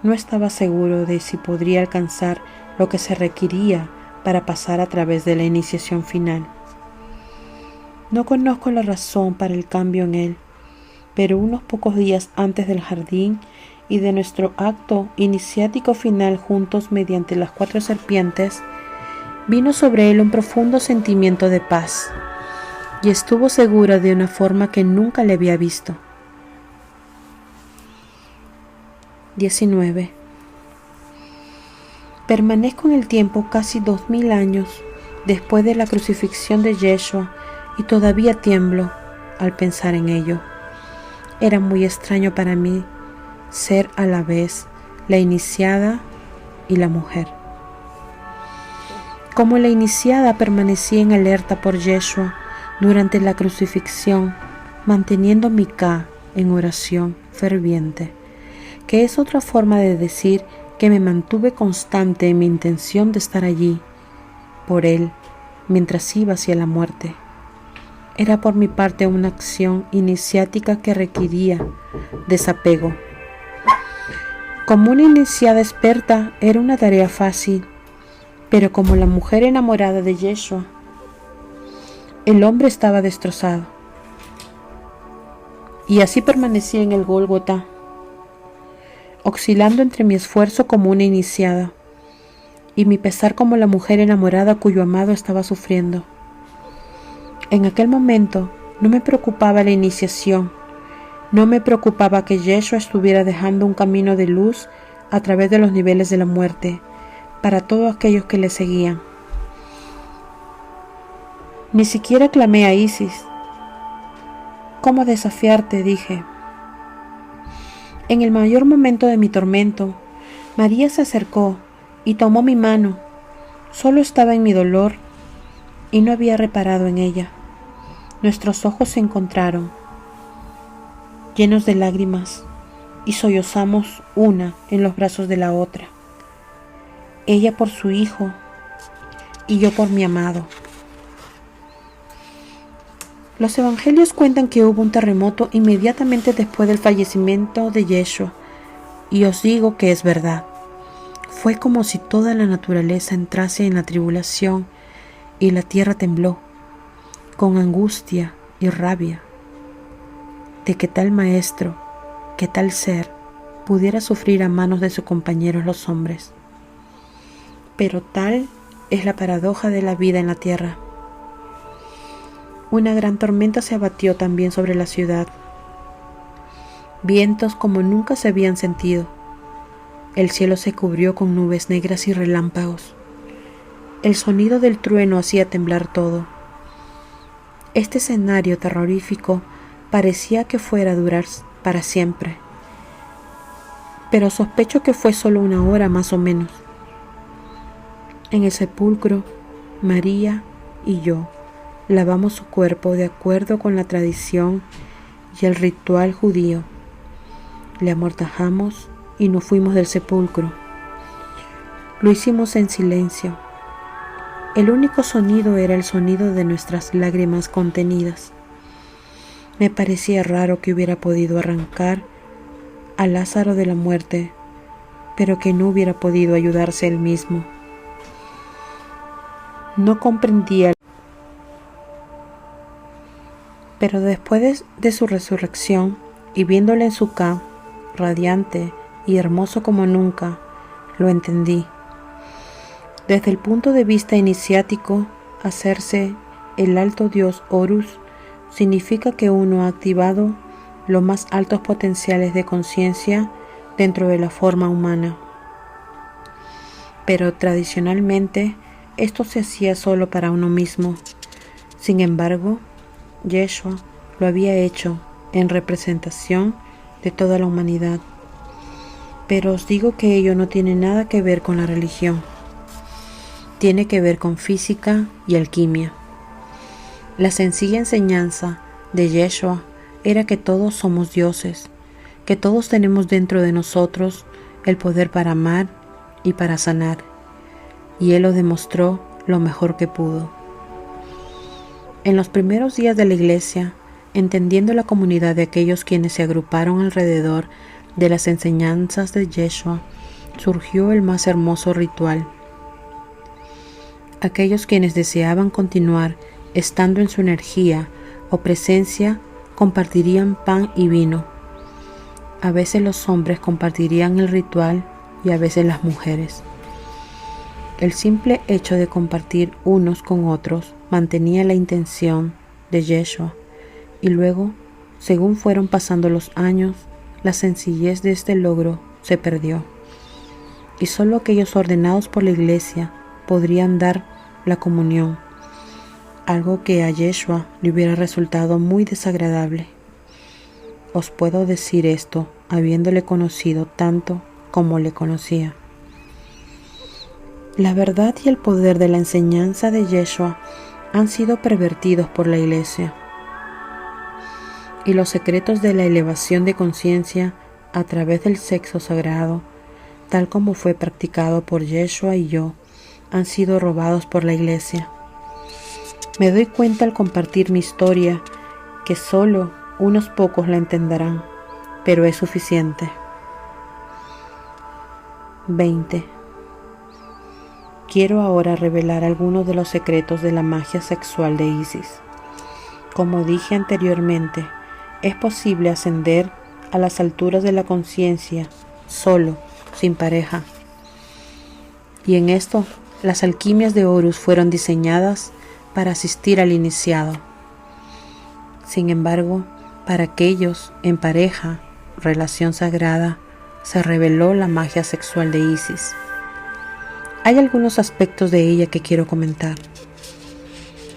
Speaker 1: no estaba seguro de si podría alcanzar lo que se requería para pasar a través de la iniciación final. No conozco la razón para el cambio en él, pero unos pocos días antes del jardín y de nuestro acto iniciático final juntos mediante las 4 serpientes, vino sobre él un profundo sentimiento de paz, y estuvo segura de una forma que nunca le había visto. 19. Permanezco en el tiempo casi 2000 años después de la crucifixión de Yeshua y todavía tiemblo al pensar en ello. Era muy extraño para mí ser a la vez la iniciada y la mujer. Como la iniciada permanecí en alerta por Yeshua durante la crucifixión, manteniendo mi Ka en oración ferviente, que es otra forma de decir que me mantuve constante en mi intención de estar allí, por él, mientras iba hacia la muerte. Era por mi parte una acción iniciática que requería desapego. Como una iniciada experta era una tarea fácil, pero como la mujer enamorada de Yeshua, el hombre estaba destrozado. Y así permanecí en el Gólgota, oscilando entre mi esfuerzo como una iniciada y mi pesar como la mujer enamorada cuyo amado estaba sufriendo. En aquel momento no me preocupaba la iniciación, no me preocupaba que Yeshua estuviera dejando un camino de luz a través de los niveles de la muerte para todos aquellos que le seguían. Ni siquiera clamé a Isis. ¿Cómo desafiarte?, dije. En el mayor momento de mi tormento, María se acercó y tomó mi mano. Solo estaba en mi dolor y no había reparado en ella. Nuestros ojos se encontraron, llenos de lágrimas, y sollozamos una en los brazos de la otra. Ella por su hijo y yo por mi amado. Los evangelios cuentan que hubo un terremoto inmediatamente después del fallecimiento de Yeshua, y os digo que es verdad. Fue como si toda la naturaleza entrase en la tribulación y la tierra tembló, con angustia y rabia, de que tal maestro, que tal ser, pudiera sufrir a manos de sus compañeros los hombres. Pero tal es la paradoja de la vida en la tierra. Una gran tormenta se abatió también sobre la ciudad. Vientos como nunca se habían sentido. El cielo se cubrió con nubes negras y relámpagos. El sonido del trueno hacía temblar todo. Este escenario terrorífico parecía que fuera a durar para siempre, pero sospecho que fue solo una hora más o menos. En el sepulcro, María y yo lavamos su cuerpo de acuerdo con la tradición y el ritual judío. Le amortajamos y nos fuimos del sepulcro. Lo hicimos en silencio. El único sonido era el sonido de nuestras lágrimas contenidas. Me parecía raro que hubiera podido arrancar a Lázaro de la muerte, pero que no hubiera podido ayudarse él mismo. No comprendía Pero después de su resurrección y viéndole en su Ka, radiante y hermoso como nunca, lo entendí. Desde el punto de vista iniciático, hacerse el alto dios Horus significa que uno ha activado los más altos potenciales de conciencia dentro de la forma humana. Pero tradicionalmente esto se hacía solo para uno mismo. Sin embargo, Yeshua lo había hecho en representación de toda la humanidad. Pero os digo que ello no tiene nada que ver con la religión. Tiene que ver con física y alquimia. La sencilla enseñanza de Yeshua era que todos somos dioses, que todos tenemos dentro de nosotros el poder para amar y para sanar, y Él lo demostró lo mejor que pudo. En los primeros días de la Iglesia, entendiendo la comunidad de aquellos quienes se agruparon alrededor de las enseñanzas de Yeshua, surgió el más hermoso ritual. Aquellos quienes deseaban continuar estando en su energía o presencia compartirían pan y vino. A veces los hombres compartirían el ritual y a veces las mujeres. El simple hecho de compartir unos con otros mantenía la intención de Yeshua, y luego, según fueron pasando los años, la sencillez de este logro se perdió, y solo aquellos ordenados por la Iglesia podrían dar la comunión, algo que a Yeshua le hubiera resultado muy desagradable. Os puedo decir esto habiéndole conocido tanto como le conocía. La verdad y el poder de la enseñanza de Yeshua han sido pervertidos por la Iglesia, y los secretos de la elevación de conciencia a través del sexo sagrado, tal como fue practicado por Yeshua y yo, han sido robados por la Iglesia. Me doy cuenta al compartir mi historia que solo unos pocos la entenderán, pero es suficiente. 20. Quiero ahora revelar algunos de los secretos de la magia sexual de Isis. Como dije anteriormente, es posible ascender a las alturas de la conciencia solo, sin pareja. Y en esto, las alquimias de Horus fueron diseñadas para asistir al iniciado. Sin embargo, para aquellos en pareja, relación sagrada, se reveló la magia sexual de Isis. Hay algunos aspectos de ella que quiero comentar.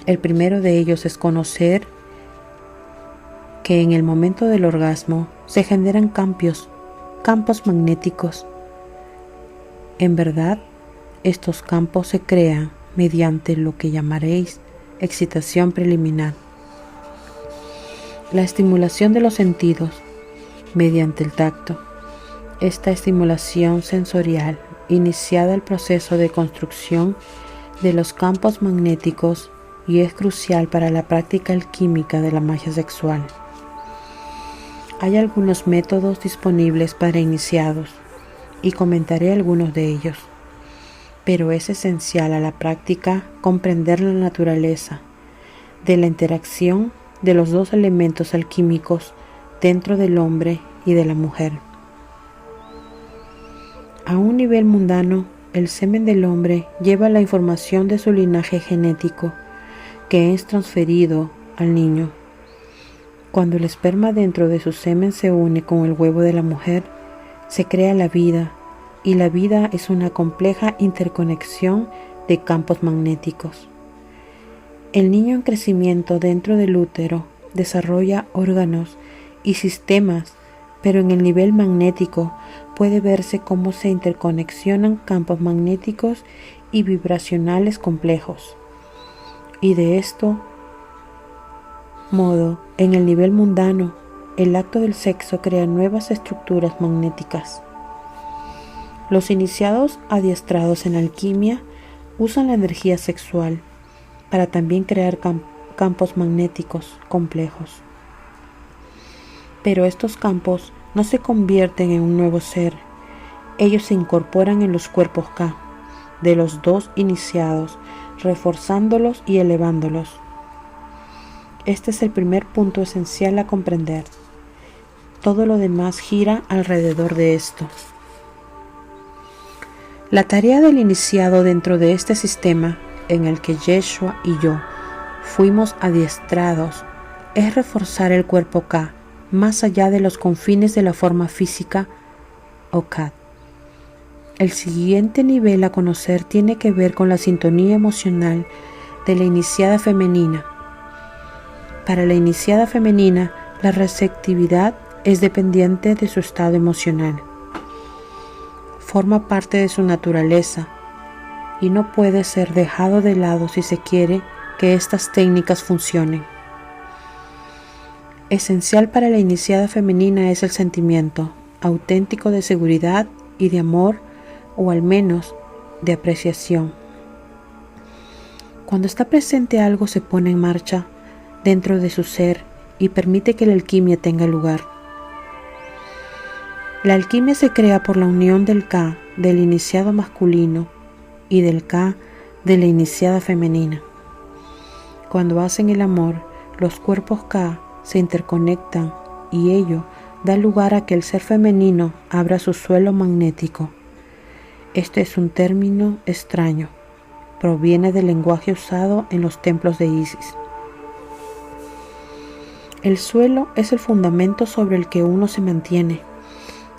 Speaker 1: El primero de ellos es conocer que en el momento del orgasmo se generan campos magnéticos. En verdad, estos campos se crean mediante lo que llamaréis excitación preliminar. La estimulación de los sentidos mediante el tacto. Esta estimulación sensorial iniciada el proceso de construcción de los campos magnéticos y es crucial para la práctica alquímica de la magia sexual. Hay algunos métodos disponibles para iniciados y comentaré algunos de ellos, pero es esencial a la práctica comprender la naturaleza de la interacción de los dos elementos alquímicos dentro del hombre y de la mujer. A un nivel mundano, el semen del hombre lleva la información de su linaje genético, que es transferido al niño. Cuando el esperma dentro de su semen se une con el huevo de la mujer, se crea la vida, y la vida es una compleja interconexión de campos magnéticos. El niño en crecimiento dentro del útero desarrolla órganos y sistemas, pero en el nivel magnético puede verse cómo se interconexionan campos magnéticos y vibracionales complejos. Y de esto modo, en el nivel mundano, el acto del sexo crea nuevas estructuras magnéticas. Los iniciados adiestrados en alquimia usan la energía sexual para también crear campos magnéticos complejos. Pero estos campos no se convierten en un nuevo ser. Ellos se incorporan en los cuerpos K de los dos iniciados, reforzándolos y elevándolos. Este es el primer punto esencial a comprender. Todo lo demás gira alrededor de esto. La tarea del iniciado dentro de este sistema en el que Yeshua y yo fuimos adiestrados es reforzar el cuerpo Ka más allá de los confines de la forma física o Kat. El siguiente nivel a conocer tiene que ver con la sintonía emocional de la iniciada femenina. Para la iniciada femenina, la receptividad es dependiente de su estado emocional. Forma parte de su naturaleza y no puede ser dejado de lado si se quiere que estas técnicas funcionen. Esencial para la iniciada femenina es el sentimiento auténtico de seguridad y de amor, o al menos de apreciación. Cuando está presente algo se pone en marcha dentro de su ser y permite que la alquimia tenga lugar. La alquimia se crea por la unión del Ka del iniciado masculino y del Ka de la iniciada femenina. Cuando hacen el amor, los cuerpos Ka se interconectan y ello da lugar a que el ser femenino abra su suelo magnético. Este es un término extraño. Proviene del lenguaje usado en los templos de Isis. El suelo es el fundamento sobre el que uno se mantiene.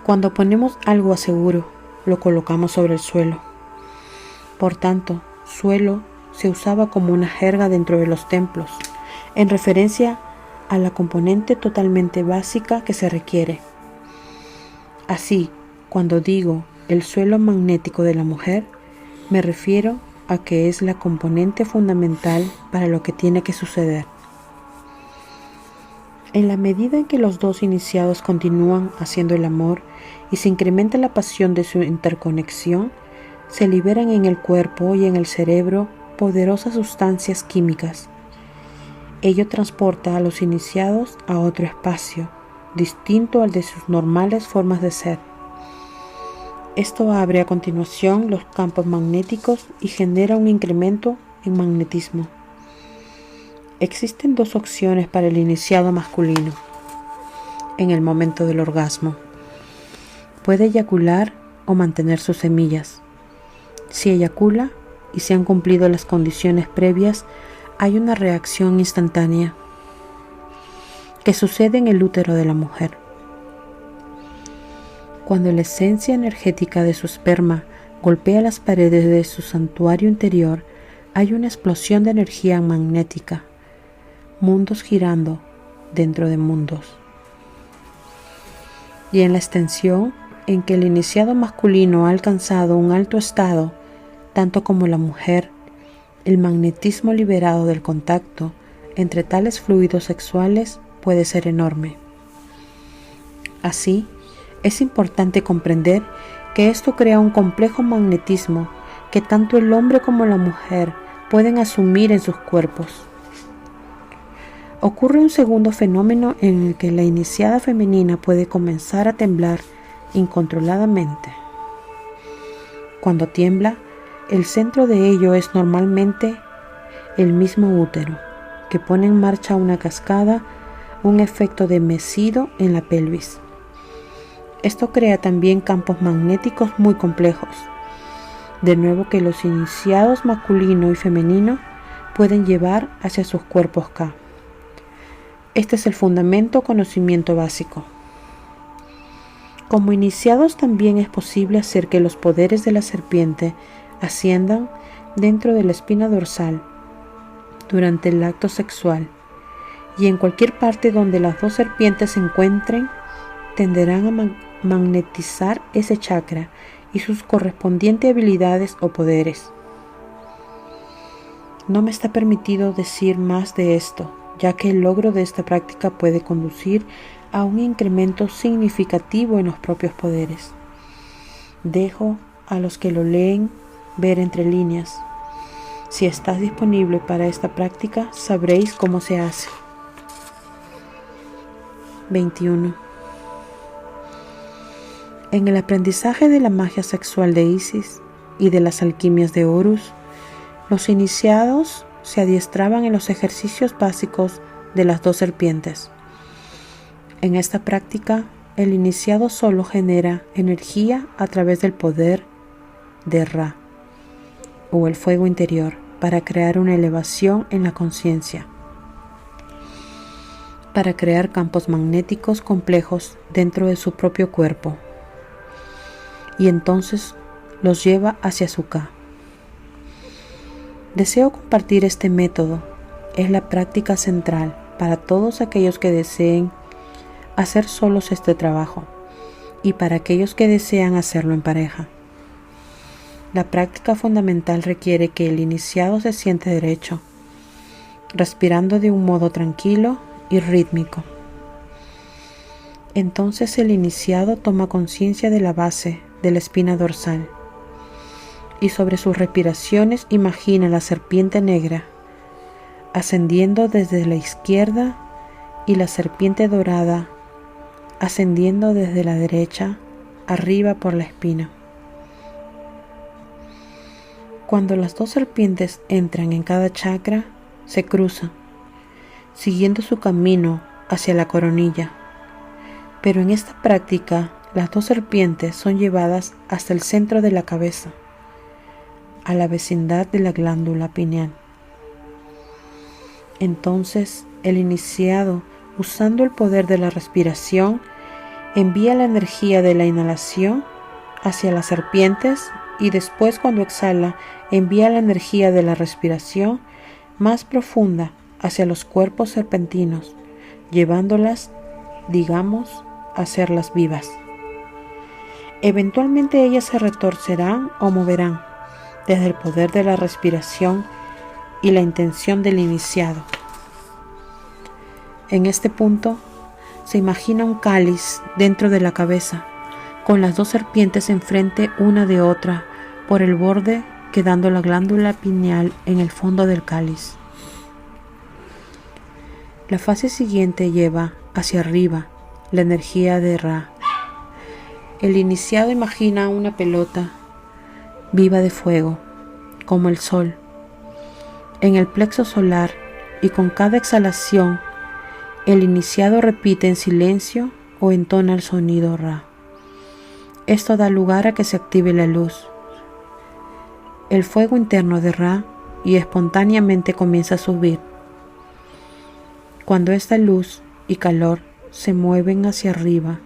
Speaker 1: Cuando ponemos algo a seguro, lo colocamos sobre el suelo. Por tanto, suelo se usaba como una jerga dentro de los templos, en referencia a la componente totalmente básica que se requiere. Así, cuando digo el suelo magnético de la mujer, me refiero a que es la componente fundamental para lo que tiene que suceder. En la medida en que los dos iniciados continúan haciendo el amor y se incrementa la pasión de su interconexión, se liberan en el cuerpo y en el cerebro poderosas sustancias químicas. Ello transporta a los iniciados a otro espacio, distinto al de sus normales formas de ser. Esto abre a continuación los campos magnéticos y genera un incremento en magnetismo. Existen dos opciones para el iniciado masculino en el momento del orgasmo. Puede eyacular o mantener sus semillas. Si eyacula y se han cumplido las condiciones previas, hay una reacción instantánea que sucede en el útero de la mujer. Cuando la esencia energética de su esperma golpea las paredes de su santuario interior, hay una explosión de energía magnética, mundos girando dentro de mundos. Y en la extensión en que el iniciado masculino ha alcanzado un alto estado, tanto como la mujer, el magnetismo liberado del contacto entre tales fluidos sexuales puede ser enorme. Así, es importante comprender que esto crea un complejo magnetismo que tanto el hombre como la mujer pueden asumir en sus cuerpos. Ocurre un segundo fenómeno en el que la iniciada femenina puede comenzar a temblar incontroladamente. Cuando tiembla, el centro de ello es normalmente el mismo útero, que pone en marcha una cascada, un efecto de mecido en la pelvis. Esto crea también campos magnéticos muy complejos, de nuevo que los iniciados masculino y femenino pueden llevar hacia sus cuerpos Ka. Este es el fundamento conocimiento básico. Como iniciados también es posible hacer que los poderes de la serpiente asciendan dentro de la espina dorsal durante el acto sexual, y en cualquier parte donde las dos serpientes se encuentren tenderán a magnetizar ese chakra y sus correspondientes habilidades o poderes. No me está permitido decir más de esto, ya que el logro de esta práctica puede conducir a un incremento significativo en los propios poderes. Dejo a los que lo leen ver entre líneas. Si estás disponible para esta práctica, sabréis cómo se hace. 21. En el aprendizaje de la magia sexual de Isis y de las alquimias de Horus, los iniciados se adiestraban en los ejercicios básicos de las 2 serpientes. En esta práctica, el iniciado solo genera energía a través del poder de Ra, o el fuego interior, para crear una elevación en la conciencia, para crear campos magnéticos complejos dentro de su propio cuerpo, y entonces los lleva hacia su Ka. Deseo compartir este método. Es la práctica central para todos aquellos que deseen hacer solos este trabajo y para aquellos que desean hacerlo en pareja. La práctica fundamental requiere que el iniciado se siente derecho, respirando de un modo tranquilo y rítmico. Entonces el iniciado toma conciencia de la base de la espina dorsal y sobre sus respiraciones imagina la serpiente negra ascendiendo desde la izquierda y la serpiente dorada ascendiendo desde la derecha arriba por la espina. Cuando las 2 serpientes entran en cada chakra, se cruzan, siguiendo su camino hacia la coronilla. Pero en esta práctica, las 2 serpientes son llevadas hasta el centro de la cabeza, a la vecindad de la glándula pineal. Entonces, el iniciado, usando el poder de la respiración, envía la energía de la inhalación hacia las serpientes y después, cuando exhala, envía la energía de la respiración más profunda hacia los cuerpos serpentinos, llevándolas, digamos, a hacerlas vivas. Eventualmente ellas se retorcerán o moverán desde el poder de la respiración y la intención del iniciado. En este punto se imagina un cáliz dentro de la cabeza, con las 2 serpientes enfrente una de otra por el borde, quedando la glándula pineal en el fondo del cáliz. La fase siguiente lleva hacia arriba la energía de Ra. El iniciado imagina una pelota viva de fuego, como el sol, en el plexo solar, y con cada exhalación, el iniciado repite en silencio o entona el sonido Ra. Esto da lugar a que se active la luz, el fuego interno de Ra, y espontáneamente comienza a subir. Cuando esta luz y calor se mueven hacia arriba,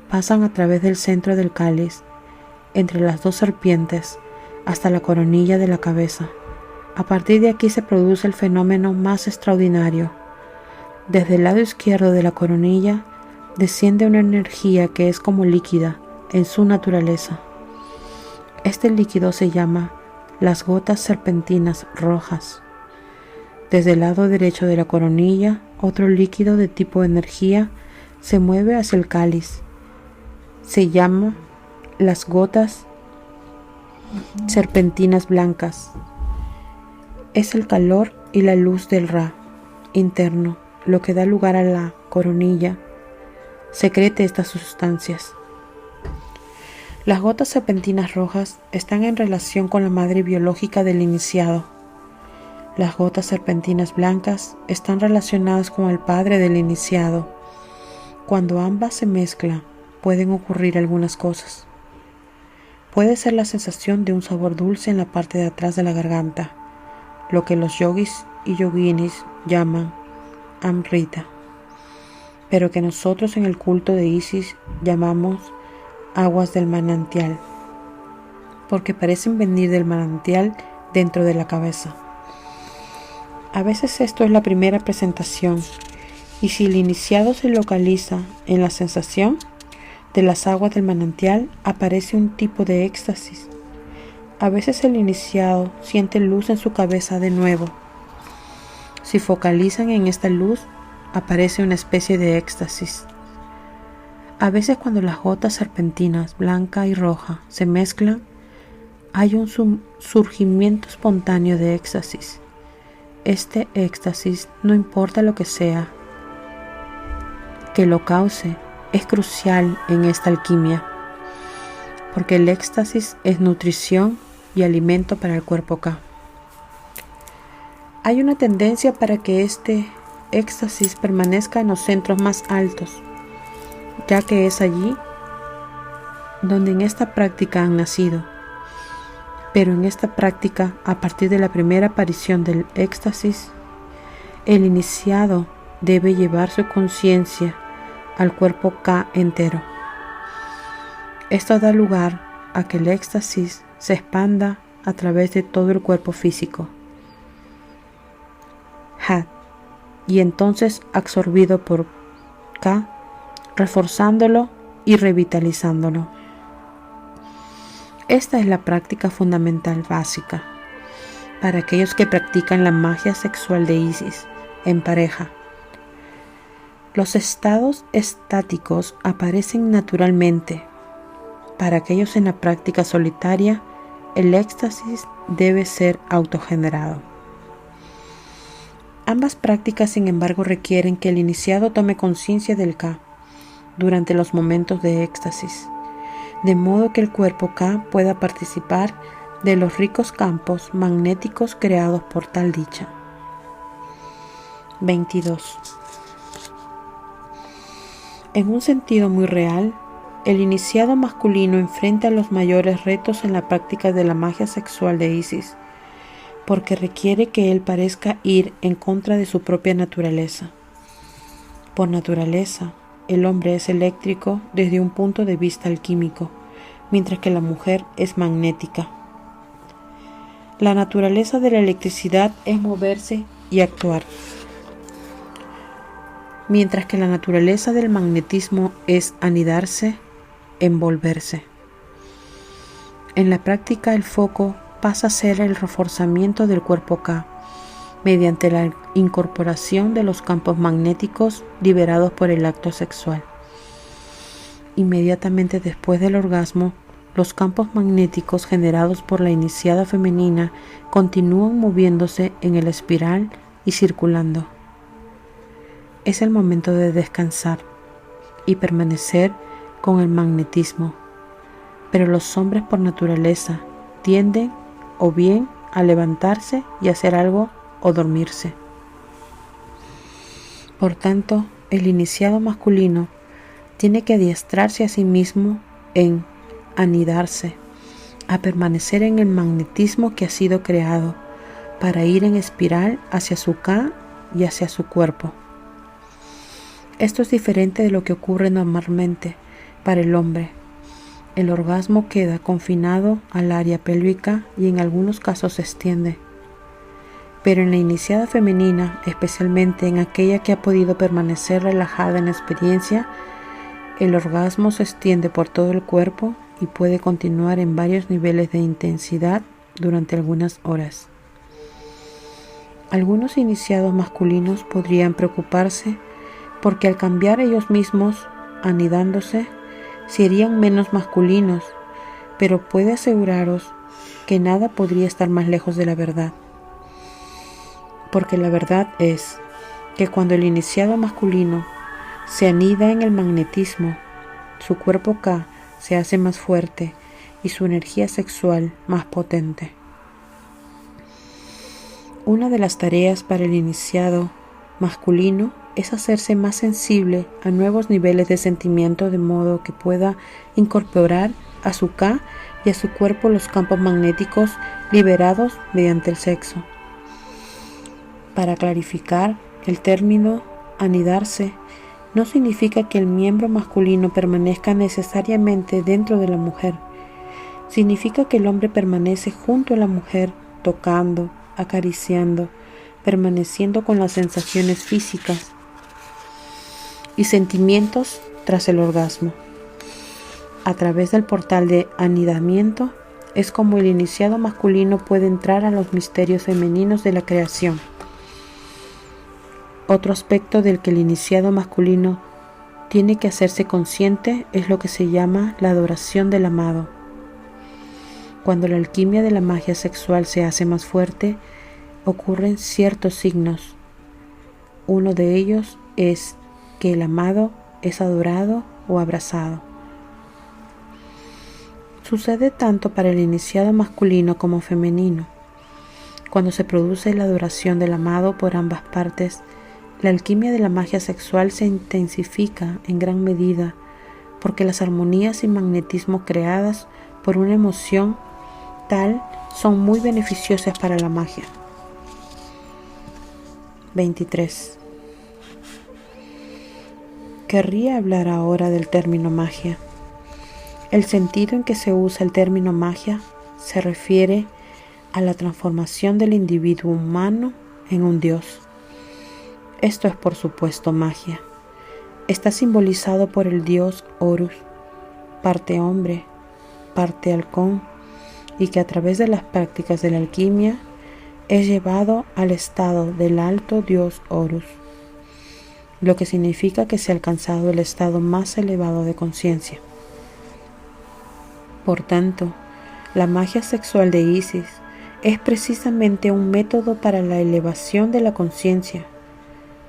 Speaker 1: pasan a través del centro del cáliz, entre las 2 serpientes, hasta la coronilla de la cabeza. A partir de aquí se produce el fenómeno más extraordinario. Desde el lado izquierdo de la coronilla desciende una energía que es como líquida en su naturaleza. Este líquido se llama las gotas serpentinas rojas. Desde el lado derecho de la coronilla, otro líquido de tipo energía se mueve hacia el cáliz. Se llama las gotas serpentinas blancas. Es el calor y la luz del Ra interno lo que da lugar a la coronilla secrete estas sustancias. Las gotas serpentinas rojas están en relación con la madre biológica del iniciado. Las gotas serpentinas blancas están relacionadas con el padre del iniciado. Cuando ambas se mezclan, pueden ocurrir algunas cosas. Puede ser la sensación de un sabor dulce en la parte de atrás de la garganta, lo que los yogis y yoginis llaman Amrita, pero que nosotros en el culto de Isis llamamos aguas del manantial, porque parecen venir del manantial dentro de la cabeza. A veces esto es la primera presentación, y si el iniciado se localiza en la sensación de las aguas del manantial, aparece un tipo de éxtasis. A veces el iniciado siente luz en su cabeza de nuevo. Si focalizan en esta luz, aparece una especie de éxtasis. A veces cuando las gotas serpentinas blanca y roja se mezclan, hay un surgimiento espontáneo de éxtasis. Este éxtasis, no importa lo que sea que lo cause, es crucial en esta alquimia, porque el éxtasis es nutrición y alimento para el cuerpo Ka. Hay una tendencia para que este éxtasis permanezca en los centros más altos, ya que es allí donde en esta práctica han nacido. Pero en esta práctica, a partir de la primera aparición del éxtasis, el iniciado debe llevar su conciencia al cuerpo K entero. Esto da lugar a que el éxtasis se expanda a través de todo el cuerpo físico, Hat, y entonces absorbido por K, reforzándolo y revitalizándolo. Esta es la práctica fundamental básica para aquellos que practican la magia sexual de Isis en pareja. Los estados estáticos aparecen naturalmente. Para aquellos en la práctica solitaria, el éxtasis debe ser autogenerado. Ambas prácticas, sin embargo, requieren que el iniciado tome conciencia del K durante los momentos de éxtasis, de modo que el cuerpo K pueda participar de los ricos campos magnéticos creados por tal dicha. 22. En un sentido muy real, el iniciado masculino enfrenta los mayores retos en la práctica de la magia sexual de Isis, porque requiere que él parezca ir en contra de su propia naturaleza. Por naturaleza, el hombre es eléctrico desde un punto de vista alquímico, mientras que la mujer es magnética. La naturaleza de la electricidad es moverse y actuar, mientras que la naturaleza del magnetismo es anidarse, envolverse. En la práctica, el foco pasa a ser el reforzamiento del cuerpo K mediante la incorporación de los campos magnéticos liberados por el acto sexual. Inmediatamente después del orgasmo, los campos magnéticos generados por la iniciada femenina continúan moviéndose en el espiral y circulando. Es el momento de descansar y permanecer con el magnetismo, pero los hombres por naturaleza tienden o bien a levantarse y hacer algo o dormirse. Por tanto, el iniciado masculino tiene que adiestrarse a sí mismo en anidarse, a permanecer en el magnetismo que ha sido creado para ir en espiral hacia su K y hacia su cuerpo. Esto es diferente de lo que ocurre normalmente para el hombre. El orgasmo queda confinado al área pélvica y en algunos casos se extiende. Pero en la iniciada femenina, especialmente en aquella que ha podido permanecer relajada en la experiencia, el orgasmo se extiende por todo el cuerpo y puede continuar en varios niveles de intensidad durante algunas horas. Algunos iniciados masculinos podrían preocuparse porque al cambiar ellos mismos, anidándose, serían menos masculinos, pero puede aseguraros que nada podría estar más lejos de la verdad. Porque la verdad es que cuando el iniciado masculino se anida en el magnetismo, su cuerpo K se hace más fuerte y su energía sexual más potente. Una de las tareas para el iniciado masculino es hacerse más sensible a nuevos niveles de sentimiento de modo que pueda incorporar a su K y a su cuerpo los campos magnéticos liberados mediante el sexo. Para clarificar, el término anidarse no significa que el miembro masculino permanezca necesariamente dentro de la mujer. Significa que el hombre permanece junto a la mujer, tocando, acariciando, permaneciendo con las sensaciones físicas y sentimientos tras el orgasmo. A través del portal de anidamiento es como el iniciado masculino puede entrar a los misterios femeninos de la creación. Otro aspecto del que el iniciado masculino tiene que hacerse consciente es lo que se llama la adoración del amado. Cuando la alquimia de la magia sexual se hace más fuerte, ocurren ciertos signos. Uno de ellos es que el amado es adorado o abrazado. Sucede tanto para el iniciado masculino como femenino. Cuando se produce la adoración del amado por ambas partes, La alquimia de la magia sexual se intensifica en gran medida porque las armonías y magnetismo creadas por una emoción tal son muy beneficiosas para la magia. 23. Querría hablar ahora del término magia. El sentido en que se usa el término magia se refiere a la transformación del individuo humano en un dios. Esto es, por supuesto, magia. Está simbolizado por el dios Horus, parte hombre, parte halcón, y que a través de las prácticas de la alquimia es llevado al estado del alto dios Horus, lo que significa que se ha alcanzado el estado más elevado de conciencia. Por tanto, la magia sexual de Isis es precisamente un método para la elevación de la conciencia,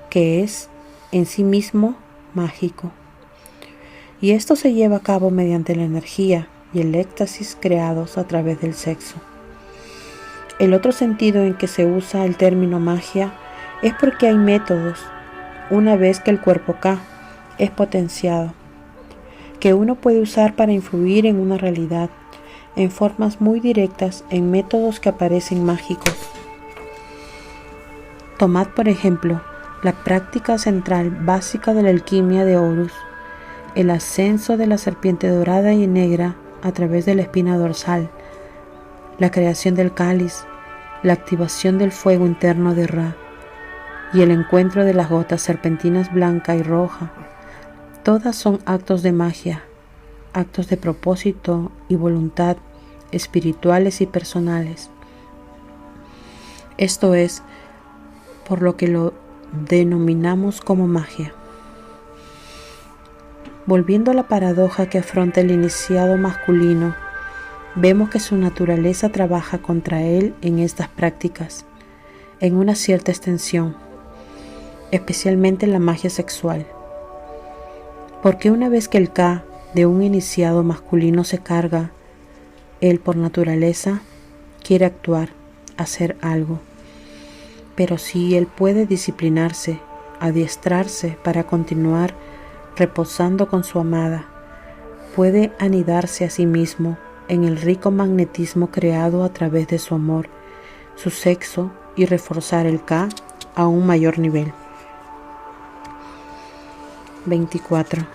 Speaker 1: que es en sí mismo mágico. Y esto se lleva a cabo mediante la energía y el éxtasis creados a través del sexo. El otro sentido en que se usa el término magia es porque hay métodos, una vez que el cuerpo K es potenciado, que uno puede usar para influir en una realidad en formas muy directas en métodos que aparecen mágicos. Tomad por ejemplo la práctica central básica de la alquimia de Horus, el ascenso de la serpiente dorada y negra a través de la espina dorsal, la creación del cáliz, la activación del fuego interno de Ra y el encuentro de las gotas serpentinas blanca y roja. Todas son actos de magia, actos de propósito y voluntad espirituales y personales. Esto es por lo que lo denominamos como magia. Volviendo a la paradoja que afronta el iniciado masculino, vemos que su naturaleza trabaja contra él en estas prácticas, en una cierta extensión, especialmente en la magia sexual. Porque una vez que el K de un iniciado masculino se carga, él por naturaleza quiere actuar, hacer algo. Pero si él puede disciplinarse, adiestrarse para continuar reposando con su amada, puede anidarse a sí mismo en el rico magnetismo creado a través de su amor, su sexo y reforzar el K a un mayor nivel. 24.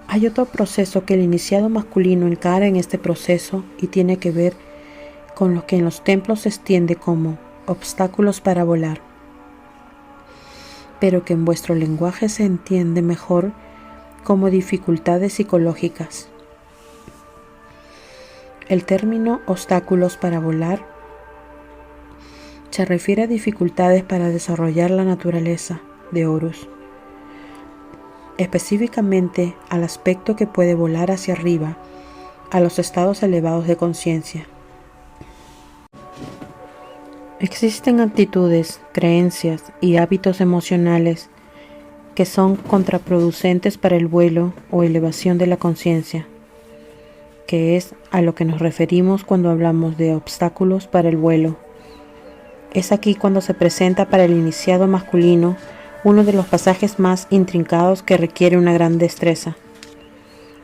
Speaker 1: Hay otro proceso que el iniciado masculino encara en este proceso y tiene que ver con lo que en los templos se extiende como obstáculos para volar, pero que en vuestro lenguaje se entiende mejor como dificultades psicológicas. El término obstáculos para volar se refiere a dificultades para desarrollar la naturaleza de Horus, específicamente al aspecto que puede volar hacia arriba, a los estados elevados de conciencia. Existen actitudes, creencias y hábitos emocionales que son contraproducentes para el vuelo o elevación de la conciencia, que es a lo que nos referimos cuando hablamos de obstáculos para el vuelo. Es aquí cuando se presenta para el iniciado masculino uno de los pasajes más intrincados que requiere una gran destreza.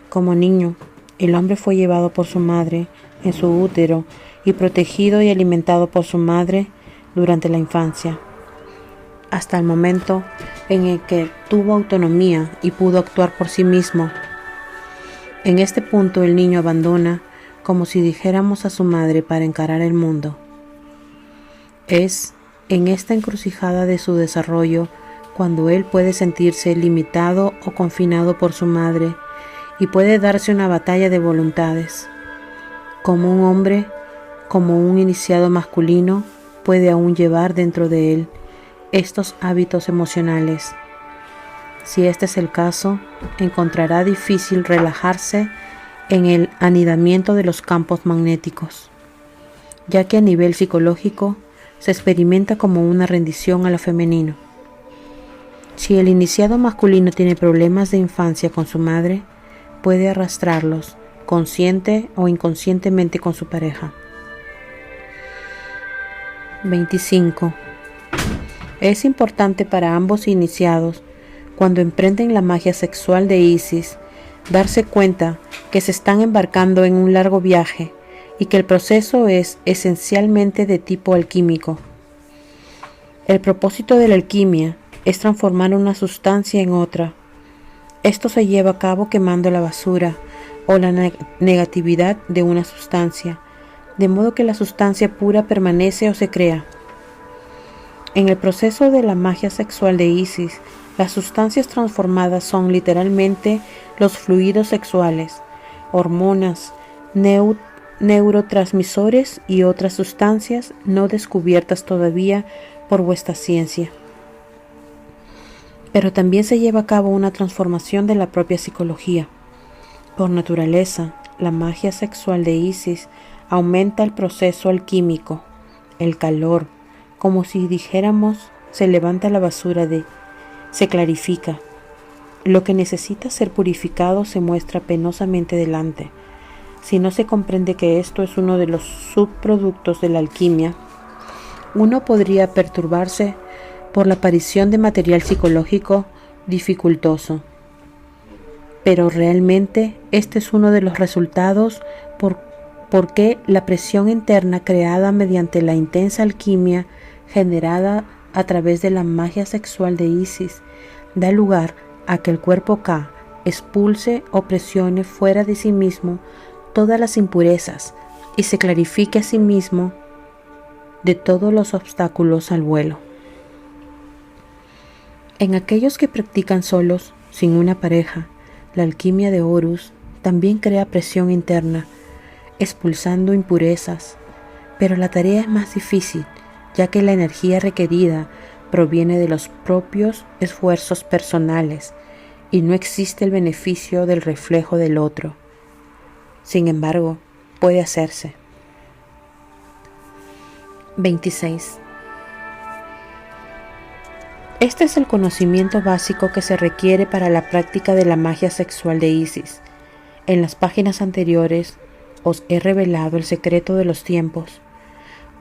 Speaker 1: Como niño, el hombre fue llevado por su madre en su útero y protegido y alimentado por su madre durante la infancia, hasta el momento en el que tuvo autonomía y pudo actuar por sí mismo. En este punto el niño abandona, como si dijéramos, a su madre para encarar el mundo. Es en esta encrucijada de su desarrollo cuando él puede sentirse limitado o confinado por su madre y puede darse una batalla de voluntades. Como un hombre, como un iniciado masculino, puede aún llevar dentro de él estos hábitos emocionales. Si este es el caso, encontrará difícil relajarse en el anidamiento de los campos magnéticos, ya que a nivel psicológico se experimenta como una rendición a lo femenino. Si el iniciado masculino tiene problemas de infancia con su madre, puede arrastrarlos, consciente o inconscientemente, con su pareja. 25. Es importante para ambos iniciados, cuando emprenden la magia sexual de Isis, darse cuenta que se están embarcando en un largo viaje y que el proceso es esencialmente de tipo alquímico. El propósito de la alquimia es transformar una sustancia en otra. Esto se lleva a cabo quemando la basura o la negatividad de una sustancia, de modo que la sustancia pura permanece o se crea. En el proceso de la magia sexual de Isis, las sustancias transformadas son literalmente los fluidos sexuales, hormonas, neurotransmisores y otras sustancias no descubiertas todavía por vuestra ciencia. Pero también se lleva a cabo una transformación de la propia psicología. Por naturaleza, la magia sexual de Isis aumenta el proceso alquímico, el calor, como si dijéramos, se levanta la basura se clarifica. Lo que necesita ser purificado se muestra penosamente delante. Si no se comprende que esto es uno de los subproductos de la alquimia, uno podría perturbarse por la aparición de material psicológico dificultoso. Pero realmente este es uno de los resultados porque la presión interna creada mediante la intensa alquimia generada a través de la magia sexual de Isis da lugar a que el cuerpo Ka expulse o presione fuera de sí mismo todas las impurezas y se clarifique a sí mismo de todos los obstáculos al vuelo. En aquellos que practican solos, sin una pareja, la alquimia de Horus también crea presión interna, expulsando impurezas, pero la tarea es más difícil, ya que la energía requerida proviene de los propios esfuerzos personales y no existe el beneficio del reflejo del otro. Sin embargo, puede hacerse. 26. Este es el conocimiento básico que se requiere para la práctica de la magia sexual de Isis. En las páginas anteriores os he revelado el secreto de los tiempos,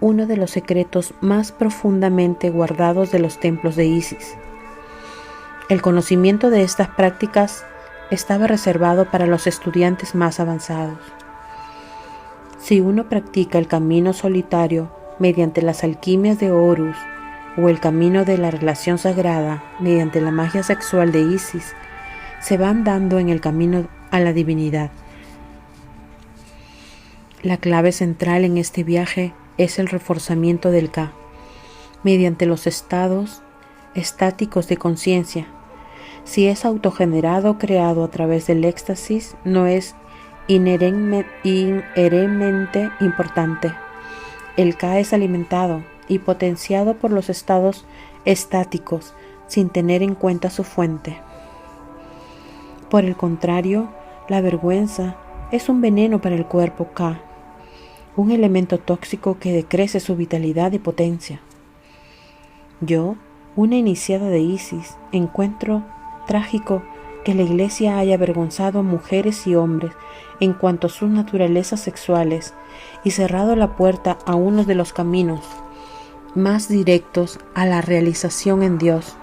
Speaker 1: uno de los secretos más profundamente guardados de los templos de Isis. El conocimiento de estas prácticas estaba reservado para los estudiantes más avanzados. Si uno practica el camino solitario mediante las alquimias de Horus o el camino de la relación sagrada mediante la magia sexual de Isis, se va andando en el camino a la divinidad. La clave central en este viaje es el reforzamiento del Ka, mediante los estados estáticos de conciencia. Si es autogenerado o creado a través del éxtasis, no es inherentemente importante. El Ka es alimentado y potenciado por los estados estáticos sin tener en cuenta su fuente. Por el contrario, la vergüenza es un veneno para el cuerpo Ka, un elemento tóxico que decrece su vitalidad y potencia. Yo, una iniciada de Isis, encuentro trágico que la Iglesia haya avergonzado a mujeres y hombres en cuanto a sus naturalezas sexuales y cerrado la puerta a uno de los caminos más directos a la realización en Dios.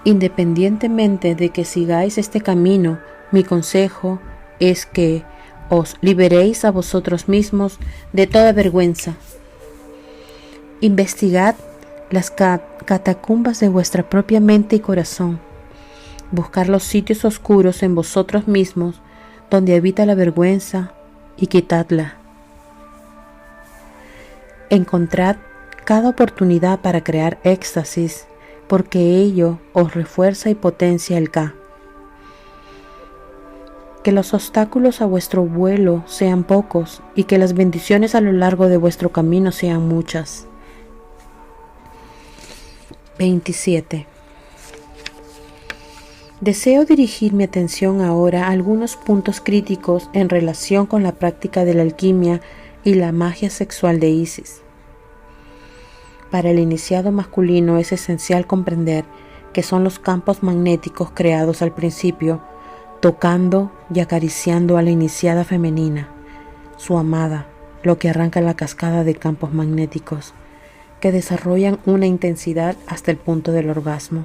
Speaker 1: Independientemente de que sigáis este camino, mi consejo es que os liberéis a vosotros mismos de toda vergüenza. Investigad las catacumbas de vuestra propia mente y corazón. Buscar los sitios oscuros en vosotros mismos donde habita la vergüenza y quitadla. Encontrad cada oportunidad para crear éxtasis, porque ello os refuerza y potencia el Ka. Que los obstáculos a vuestro vuelo sean pocos y que las bendiciones a lo largo de vuestro camino sean muchas. 27. Deseo dirigir mi atención ahora a algunos puntos críticos en relación con la práctica de la alquimia y la magia sexual de Isis. Para el iniciado masculino es esencial comprender que son los campos magnéticos creados al principio, tocando y acariciando a la iniciada femenina, su amada, lo que arranca la cascada de campos magnéticos, que desarrollan una intensidad hasta el punto del orgasmo.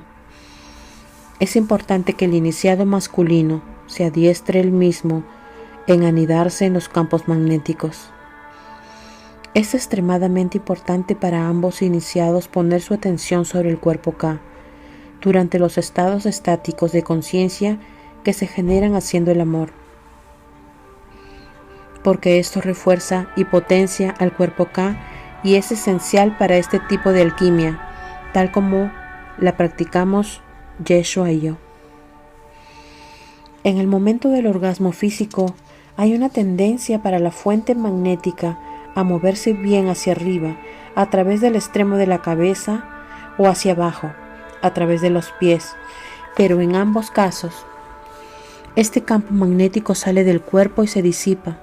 Speaker 1: Es importante que el iniciado masculino se adiestre él mismo en anidarse en los campos magnéticos. Es extremadamente importante para ambos iniciados poner su atención sobre el cuerpo K durante los estados estáticos de conciencia que se generan haciendo el amor, porque esto refuerza y potencia al cuerpo K y es esencial para este tipo de alquimia, tal como la practicamos Yeshua y yo. En el momento del orgasmo físico hay una tendencia para la fuente magnética a moverse bien hacia arriba a través del extremo de la cabeza o hacia abajo a través de los pies, pero en ambos casos este campo magnético sale del cuerpo y se disipa.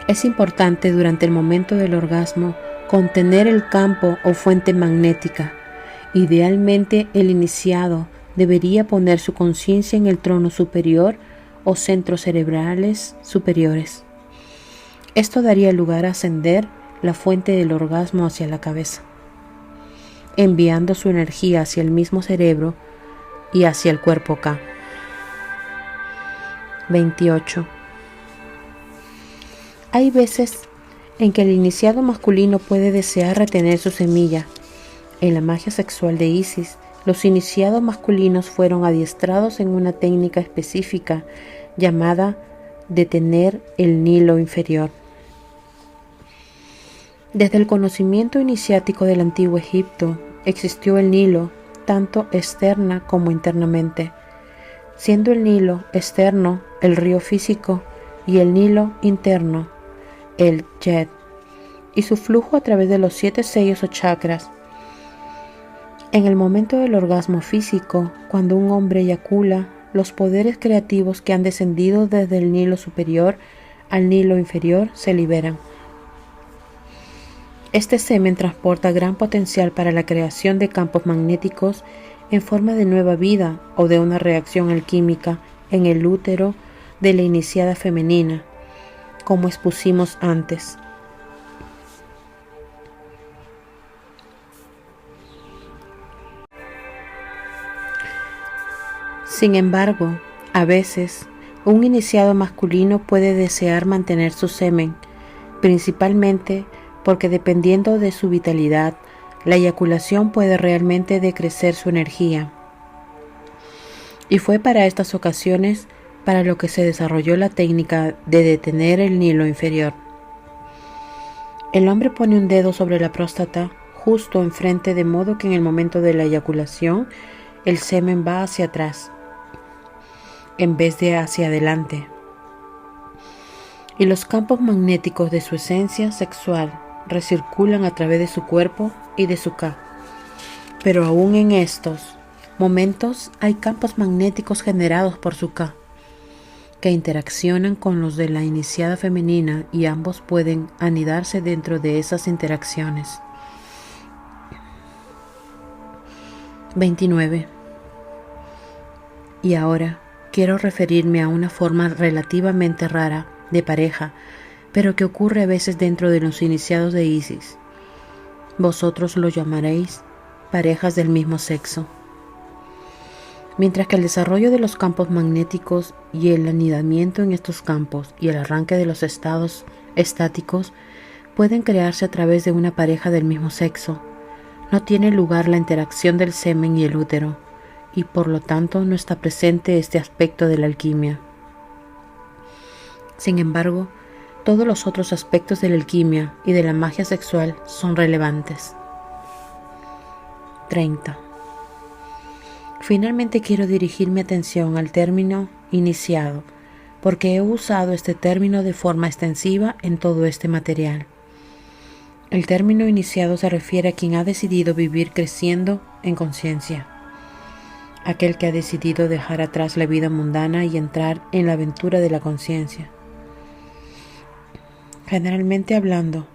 Speaker 1: Es importante durante el momento del orgasmo contener el campo o fuente magnética. Idealmente el iniciado debería poner su conciencia en el trono superior o centros cerebrales superiores. Esto daría lugar a ascender la fuente del orgasmo hacia la cabeza, enviando su energía hacia el mismo cerebro y hacia el cuerpo K. 28. Hay veces en que el iniciado masculino puede desear retener su semilla. En la magia sexual de Isis, los iniciados masculinos fueron adiestrados en una técnica específica llamada detener el Nilo inferior. Desde el conocimiento iniciático del antiguo Egipto, existió el Nilo, tanto externa como internamente, siendo el Nilo externo el río físico y el Nilo interno el Jet, y su flujo a través de los 7 sellos o chakras. En el momento del orgasmo físico, cuando un hombre eyacula, los poderes creativos que han descendido desde el Nilo superior al Nilo inferior se liberan. Este semen transporta gran potencial para la creación de campos magnéticos en forma de nueva vida o de una reacción alquímica en el útero de la iniciada femenina, como expusimos antes. Sin embargo, a veces, un iniciado masculino puede desear mantener su semen, principalmente porque dependiendo de su vitalidad, la eyaculación puede realmente decrecer su energía. Y fue para estas ocasiones para lo que se desarrolló la técnica de detener el Nilo inferior. El hombre pone un dedo sobre la próstata justo enfrente, de modo que en el momento de la eyaculación el semen va hacia atrás en vez de hacia adelante, y los campos magnéticos de su esencia sexual recirculan a través de su cuerpo y de su K. Pero aún en estos momentos hay campos magnéticos generados por su K que interaccionan con los de la iniciada femenina, y ambos pueden anidarse dentro de esas interacciones. 29. Y ahora quiero referirme a una forma relativamente rara de pareja, pero que ocurre a veces dentro de los iniciados de Isis. Vosotros lo llamaréis parejas del mismo sexo. Mientras que el desarrollo de los campos magnéticos y el anidamiento en estos campos y el arranque de los estados estáticos pueden crearse a través de una pareja del mismo sexo, no tiene lugar la interacción del semen y el útero, y por lo tanto no está presente este aspecto de la alquimia. Sin embargo, todos los otros aspectos de la alquimia y de la magia sexual son relevantes. 30. Finalmente quiero dirigir mi atención al término iniciado, porque he usado este término de forma extensiva en todo este material. El término iniciado se refiere a quien ha decidido vivir creciendo en conciencia, aquel que ha decidido dejar atrás la vida mundana y entrar en la aventura de la conciencia. Generalmente hablando,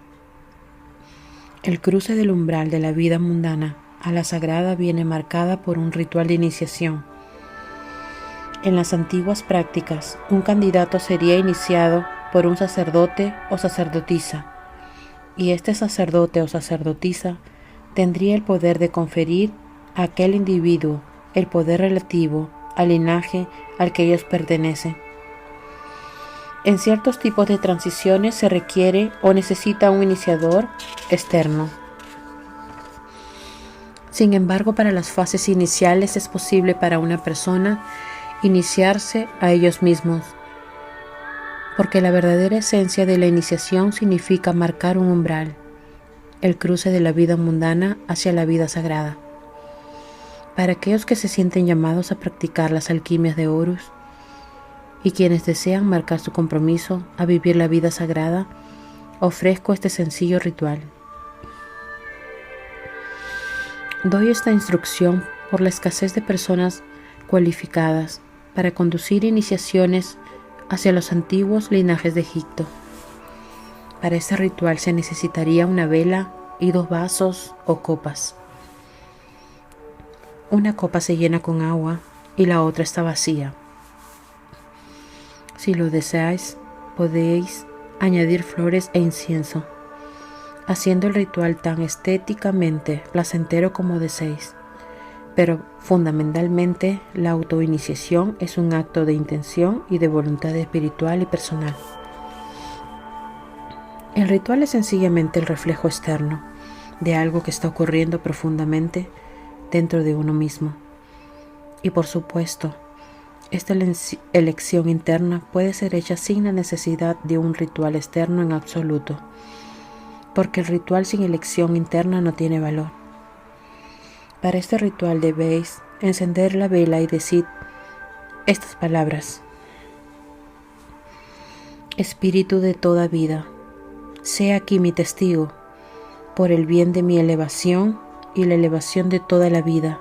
Speaker 1: el cruce del umbral de la vida mundana a la sagrada viene marcada por un ritual de iniciación. En las antiguas prácticas, un candidato sería iniciado por un sacerdote o sacerdotisa, y este sacerdote o sacerdotisa tendría el poder de conferir a aquel individuo el poder relativo al linaje al que ellos pertenecen. En ciertos tipos de transiciones se requiere o necesita un iniciador externo. Sin embargo, para las fases iniciales es posible para una persona iniciarse a ellos mismos, porque la verdadera esencia de la iniciación significa marcar un umbral, el cruce de la vida mundana hacia la vida sagrada. Para aquellos que se sienten llamados a practicar las alquimias de Horus y quienes desean marcar su compromiso a vivir la vida sagrada, ofrezco este sencillo ritual. Doy esta instrucción por la escasez de personas cualificadas para conducir iniciaciones hacia los antiguos linajes de Egipto. Para este ritual se necesitaría una vela y 2 vasos o copas. Una copa se llena con agua y la otra está vacía. Si lo deseáis, podéis añadir flores e incienso, haciendo el ritual tan estéticamente placentero como deseéis. Pero fundamentalmente la autoiniciación es un acto de intención y de voluntad espiritual y personal. El ritual es sencillamente el reflejo externo de algo que está ocurriendo profundamente dentro de uno mismo. Y por supuesto, esta elección interna puede ser hecha sin la necesidad de un ritual externo en absoluto, porque el ritual sin elección interna no tiene valor. Para este ritual debéis encender la vela y decir estas palabras: Espíritu de toda vida, sé aquí mi testigo, por el bien de mi elevación y la elevación de toda la vida.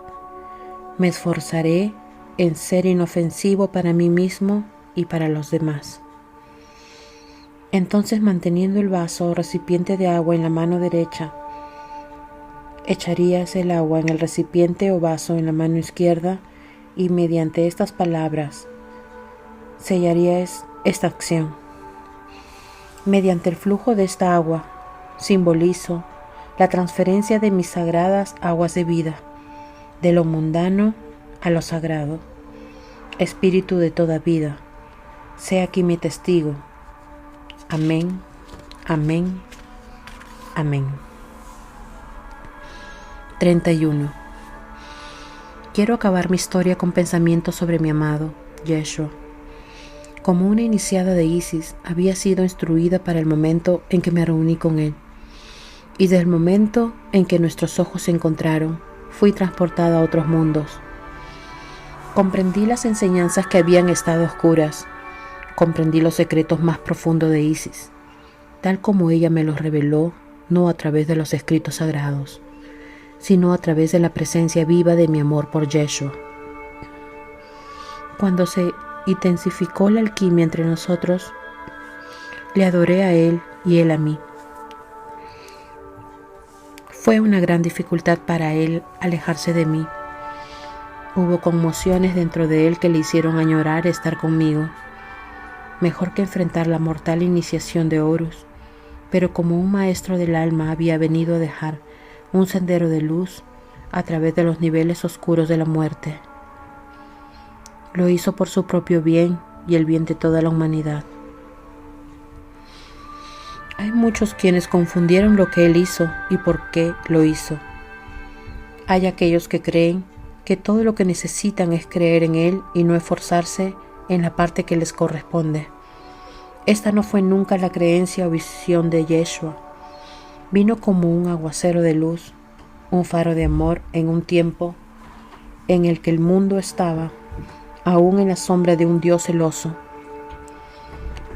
Speaker 1: Me esforzaré en ser inofensivo para mí mismo y para los demás. Entonces, manteniendo el vaso o recipiente de agua en la mano derecha, echarías el agua en el recipiente o vaso en la mano izquierda y mediante estas palabras sellarías esta acción. Mediante el flujo de esta agua simbolizo la transferencia de mis sagradas aguas de vida, de lo mundano a lo sagrado. Espíritu de toda vida, sé aquí mi testigo. Amén, amén, amén. 31. Quiero acabar mi historia con pensamientos sobre mi amado, Yeshua. Como una iniciada de Isis, había sido instruida para el momento en que me reuní con él. Y desde el momento en que nuestros ojos se encontraron, fui transportada a otros mundos. Comprendí las enseñanzas que habían estado oscuras. Comprendí los secretos más profundos de Isis, tal como ella me los reveló, no a través de los escritos sagrados, sino a través de la presencia viva de mi amor por Yeshua. Cuando se intensificó la alquimia entre nosotros, le adoré a él y él a mí. Fue una gran dificultad para él alejarse de mí. Hubo conmociones dentro de él que le hicieron añorar estar conmigo. Mejor que enfrentar la mortal iniciación de Horus, pero como un maestro del alma había venido a dejar un sendero de luz a través de los niveles oscuros de la muerte. Lo hizo por su propio bien y el bien de toda la humanidad. Hay muchos quienes confundieron lo que él hizo y por qué lo hizo. Hay aquellos que creen que todo lo que necesitan es creer en él y no esforzarse en la parte que les corresponde. Esta no fue nunca la creencia o visión de Yeshua. Vino como un aguacero de luz, un faro de amor en un tiempo en el que el mundo estaba aún en la sombra de un Dios celoso.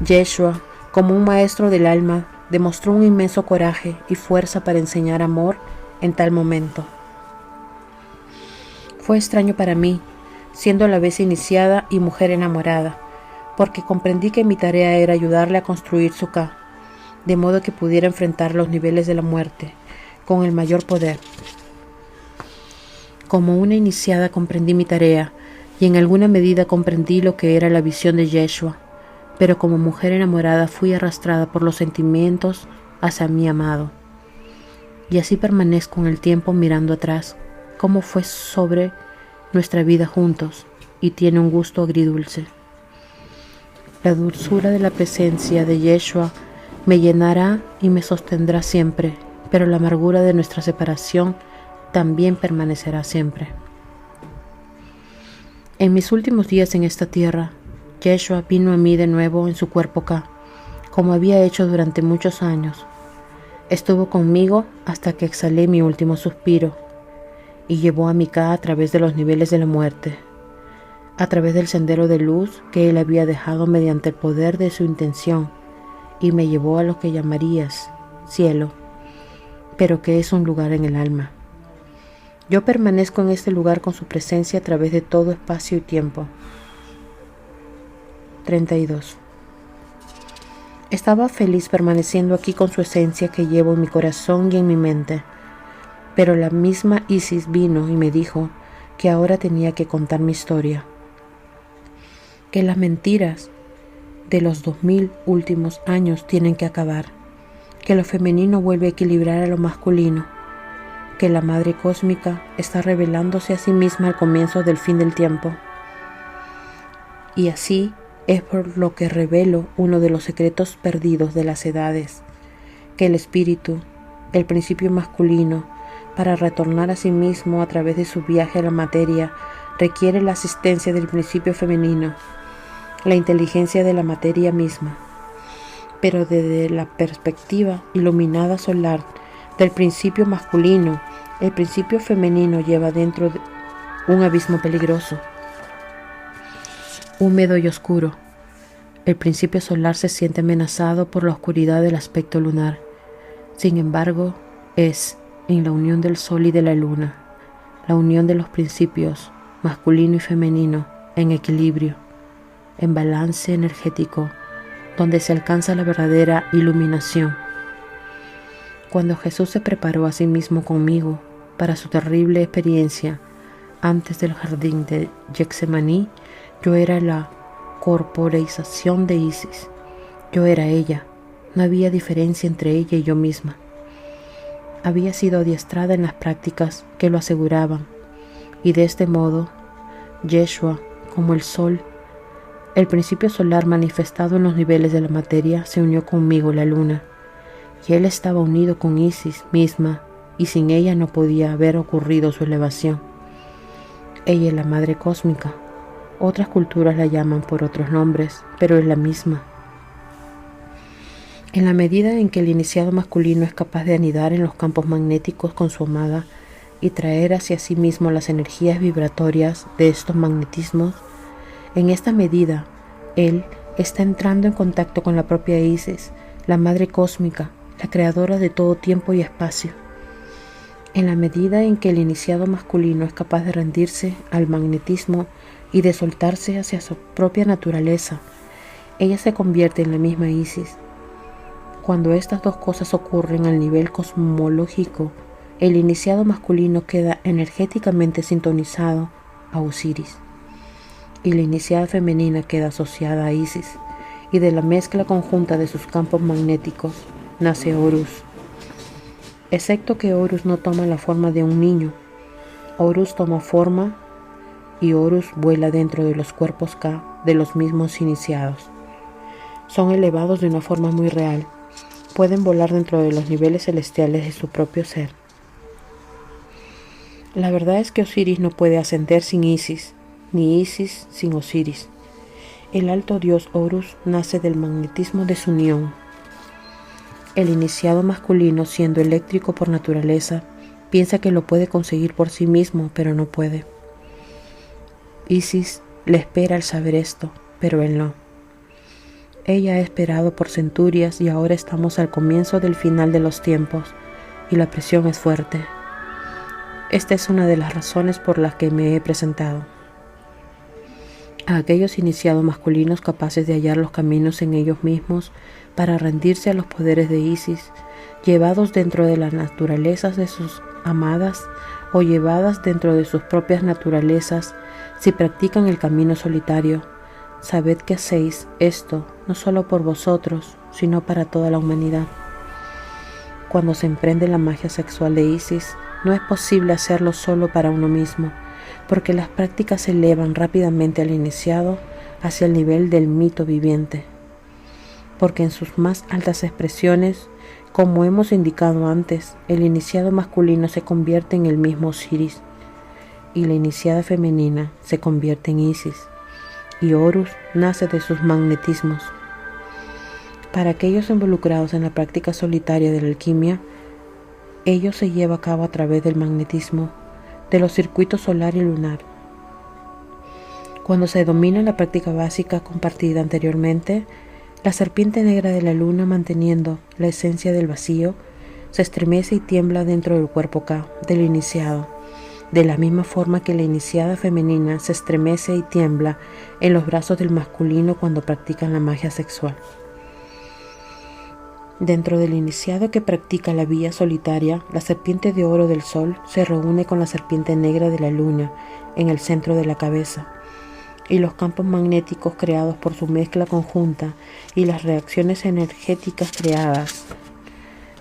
Speaker 1: Yeshua, como un maestro del alma, demostró un inmenso coraje y fuerza para enseñar amor en tal momento. Fue extraño para mí, siendo a la vez iniciada y mujer enamorada, porque comprendí que mi tarea era ayudarle a construir su Ka, de modo que pudiera enfrentar los niveles de la muerte con el mayor poder. Como una iniciada comprendí mi tarea y en alguna medida comprendí lo que era la visión de Yeshua, pero como mujer enamorada fui arrastrada por los sentimientos hacia mi amado. Y así permanezco en el tiempo mirando atrás, cómo fue sobre nuestra vida juntos, y tiene un gusto agridulce. La dulzura de la presencia de Yeshua me llenará y me sostendrá siempre, pero la amargura de nuestra separación también permanecerá siempre. En mis últimos días en esta tierra, Yeshua vino a mí de nuevo en su cuerpo K, como había hecho durante muchos años. Estuvo conmigo hasta que exhalé mi último suspiro y llevó a mi K a través de los niveles de la muerte, a través del sendero de luz que él había dejado mediante el poder de su intención, y me llevó a lo que llamarías cielo, pero que es un lugar en el alma. Yo permanezco en este lugar con su presencia a través de todo espacio y tiempo. 32. Estaba feliz permaneciendo aquí con su esencia que llevo en mi corazón y en mi mente, pero la misma Isis vino y me dijo que ahora tenía que contar mi historia, que las mentiras de los 2000 últimos años tienen que acabar, que lo femenino vuelve a equilibrar a lo masculino, que la Madre Cósmica está revelándose a sí misma al comienzo del fin del tiempo. Y así es por lo que revelo uno de los secretos perdidos de las edades, que el espíritu, el principio masculino, para retornar a sí mismo a través de su viaje a la materia, requiere la asistencia del principio femenino, la inteligencia de la materia misma. Pero desde la perspectiva iluminada solar del principio masculino, el principio femenino lleva dentro de un abismo peligroso, húmedo y oscuro. El principio solar se siente amenazado por la oscuridad del aspecto lunar. Sin embargo, es en la unión del sol y de la luna, la unión de los principios masculino y femenino en equilibrio, en balance energético, donde se alcanza la verdadera iluminación. Cuando Jesús se preparó a sí mismo conmigo para su terrible experiencia antes del jardín de Getsemaní, yo era la corporeización de Isis. Yo era ella. No había diferencia entre ella y yo misma. Había sido adiestrada en las prácticas que lo aseguraban, y de este modo, Yeshua, como el sol, el principio solar manifestado en los niveles de la materia, se unió conmigo la luna, y él estaba unido con Isis misma, y sin ella no podía haber ocurrido su elevación. Ella es la Madre Cósmica. Otras culturas la llaman por otros nombres, pero es la misma. En la medida en que el iniciado masculino es capaz de anidar en los campos magnéticos con su amada y traer hacia sí mismo las energías vibratorias de estos magnetismos, en esta medida él está entrando en contacto con la propia Isis, la Madre Cósmica, la creadora de todo tiempo y espacio. En la medida en que el iniciado masculino es capaz de rendirse al magnetismo y de soltarse hacia su propia naturaleza, ella se convierte en la misma Isis. Cuando estas dos cosas ocurren al nivel cosmológico, el iniciado masculino queda energéticamente sintonizado a Osiris, y la iniciada femenina queda asociada a Isis, y de la mezcla conjunta de sus campos magnéticos nace Horus. Excepto que Horus no toma la forma de un niño, Horus toma forma y Horus vuela dentro de los cuerpos K de los mismos iniciados. Son elevados de una forma muy real. Pueden volar dentro de los niveles celestiales de su propio ser. La verdad es que Osiris no puede ascender sin Isis, ni Isis sin Osiris. El alto dios Horus nace del magnetismo de su unión. El iniciado masculino, siendo eléctrico por naturaleza, piensa que lo puede conseguir por sí mismo, pero no puede. Isis le espera al saber esto, pero él no. Ella ha esperado por centurias y ahora estamos al comienzo del final de los tiempos y la presión es fuerte. Esta es una de las razones por las que me he presentado. A aquellos iniciados masculinos capaces de hallar los caminos en ellos mismos para rendirse a los poderes de Isis, llevados dentro de las naturalezas de sus amadas o llevadas dentro de sus propias naturalezas, si practican el camino solitario, sabed que hacéis esto no solo por vosotros, sino para toda la humanidad. Cuando se emprende la magia sexual de Isis, no es posible hacerlo solo para uno mismo, porque las prácticas se elevan rápidamente al iniciado hacia el nivel del mito viviente. Porque en sus más altas expresiones, como hemos indicado antes, el iniciado masculino se convierte en el mismo Osiris, y la iniciada femenina se convierte en Isis, y Horus nace de sus magnetismos. Para aquellos involucrados en la práctica solitaria de la alquimia, ello se lleva a cabo a través del magnetismo, de los circuitos solar y lunar. Cuando se domina la práctica básica compartida anteriormente, la serpiente negra de la luna, manteniendo la esencia del vacío, se estremece y tiembla dentro del cuerpo K del iniciado, de la misma forma que la iniciada femenina se estremece y tiembla en los brazos del masculino cuando practican la magia sexual. Dentro del iniciado que practica la vía solitaria, la serpiente de oro del sol se reúne con la serpiente negra de la luna en el centro de la cabeza, y los campos magnéticos creados por su mezcla conjunta y las reacciones energéticas creadas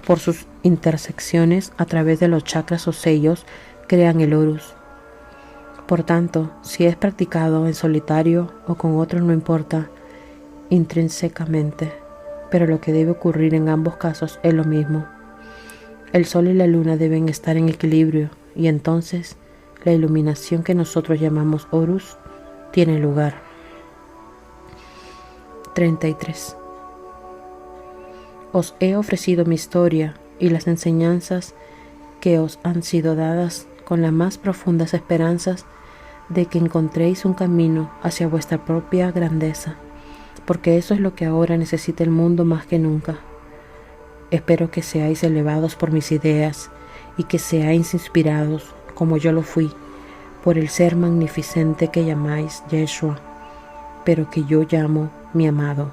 Speaker 1: por sus intersecciones a través de los chakras o sellos crean el Horus. Por tanto, si es practicado en solitario o con otros no importa intrínsecamente, pero lo que debe ocurrir en ambos casos es lo mismo. El sol y la luna deben estar en equilibrio y entonces la iluminación que nosotros llamamos Horus tiene lugar. 33. Os he ofrecido mi historia y las enseñanzas que os han sido dadas con las más profundas esperanzas de que encontréis un camino hacia vuestra propia grandeza, porque eso es lo que ahora necesita el mundo más que nunca. Espero que seáis elevados por mis ideas y que seáis inspirados, como yo lo fui, por el ser magnificente que llamáis Yeshua, pero que yo llamo mi amado.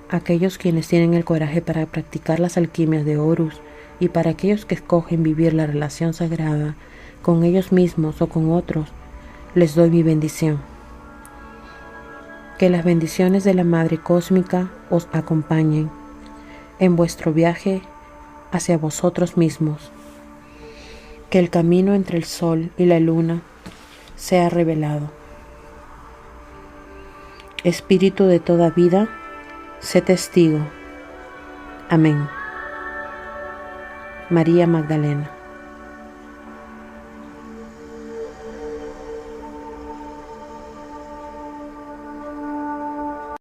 Speaker 1: Aquellos quienes tienen el coraje para practicar las alquimias de Horus y para aquellos que escogen vivir la relación sagrada con ellos mismos o con otros, les doy mi bendición. Que las bendiciones de la Madre Cósmica os acompañen en vuestro viaje hacia vosotros mismos. Que el camino entre el sol y la luna sea revelado. Espíritu de toda vida, sé testigo. Amén. María Magdalena.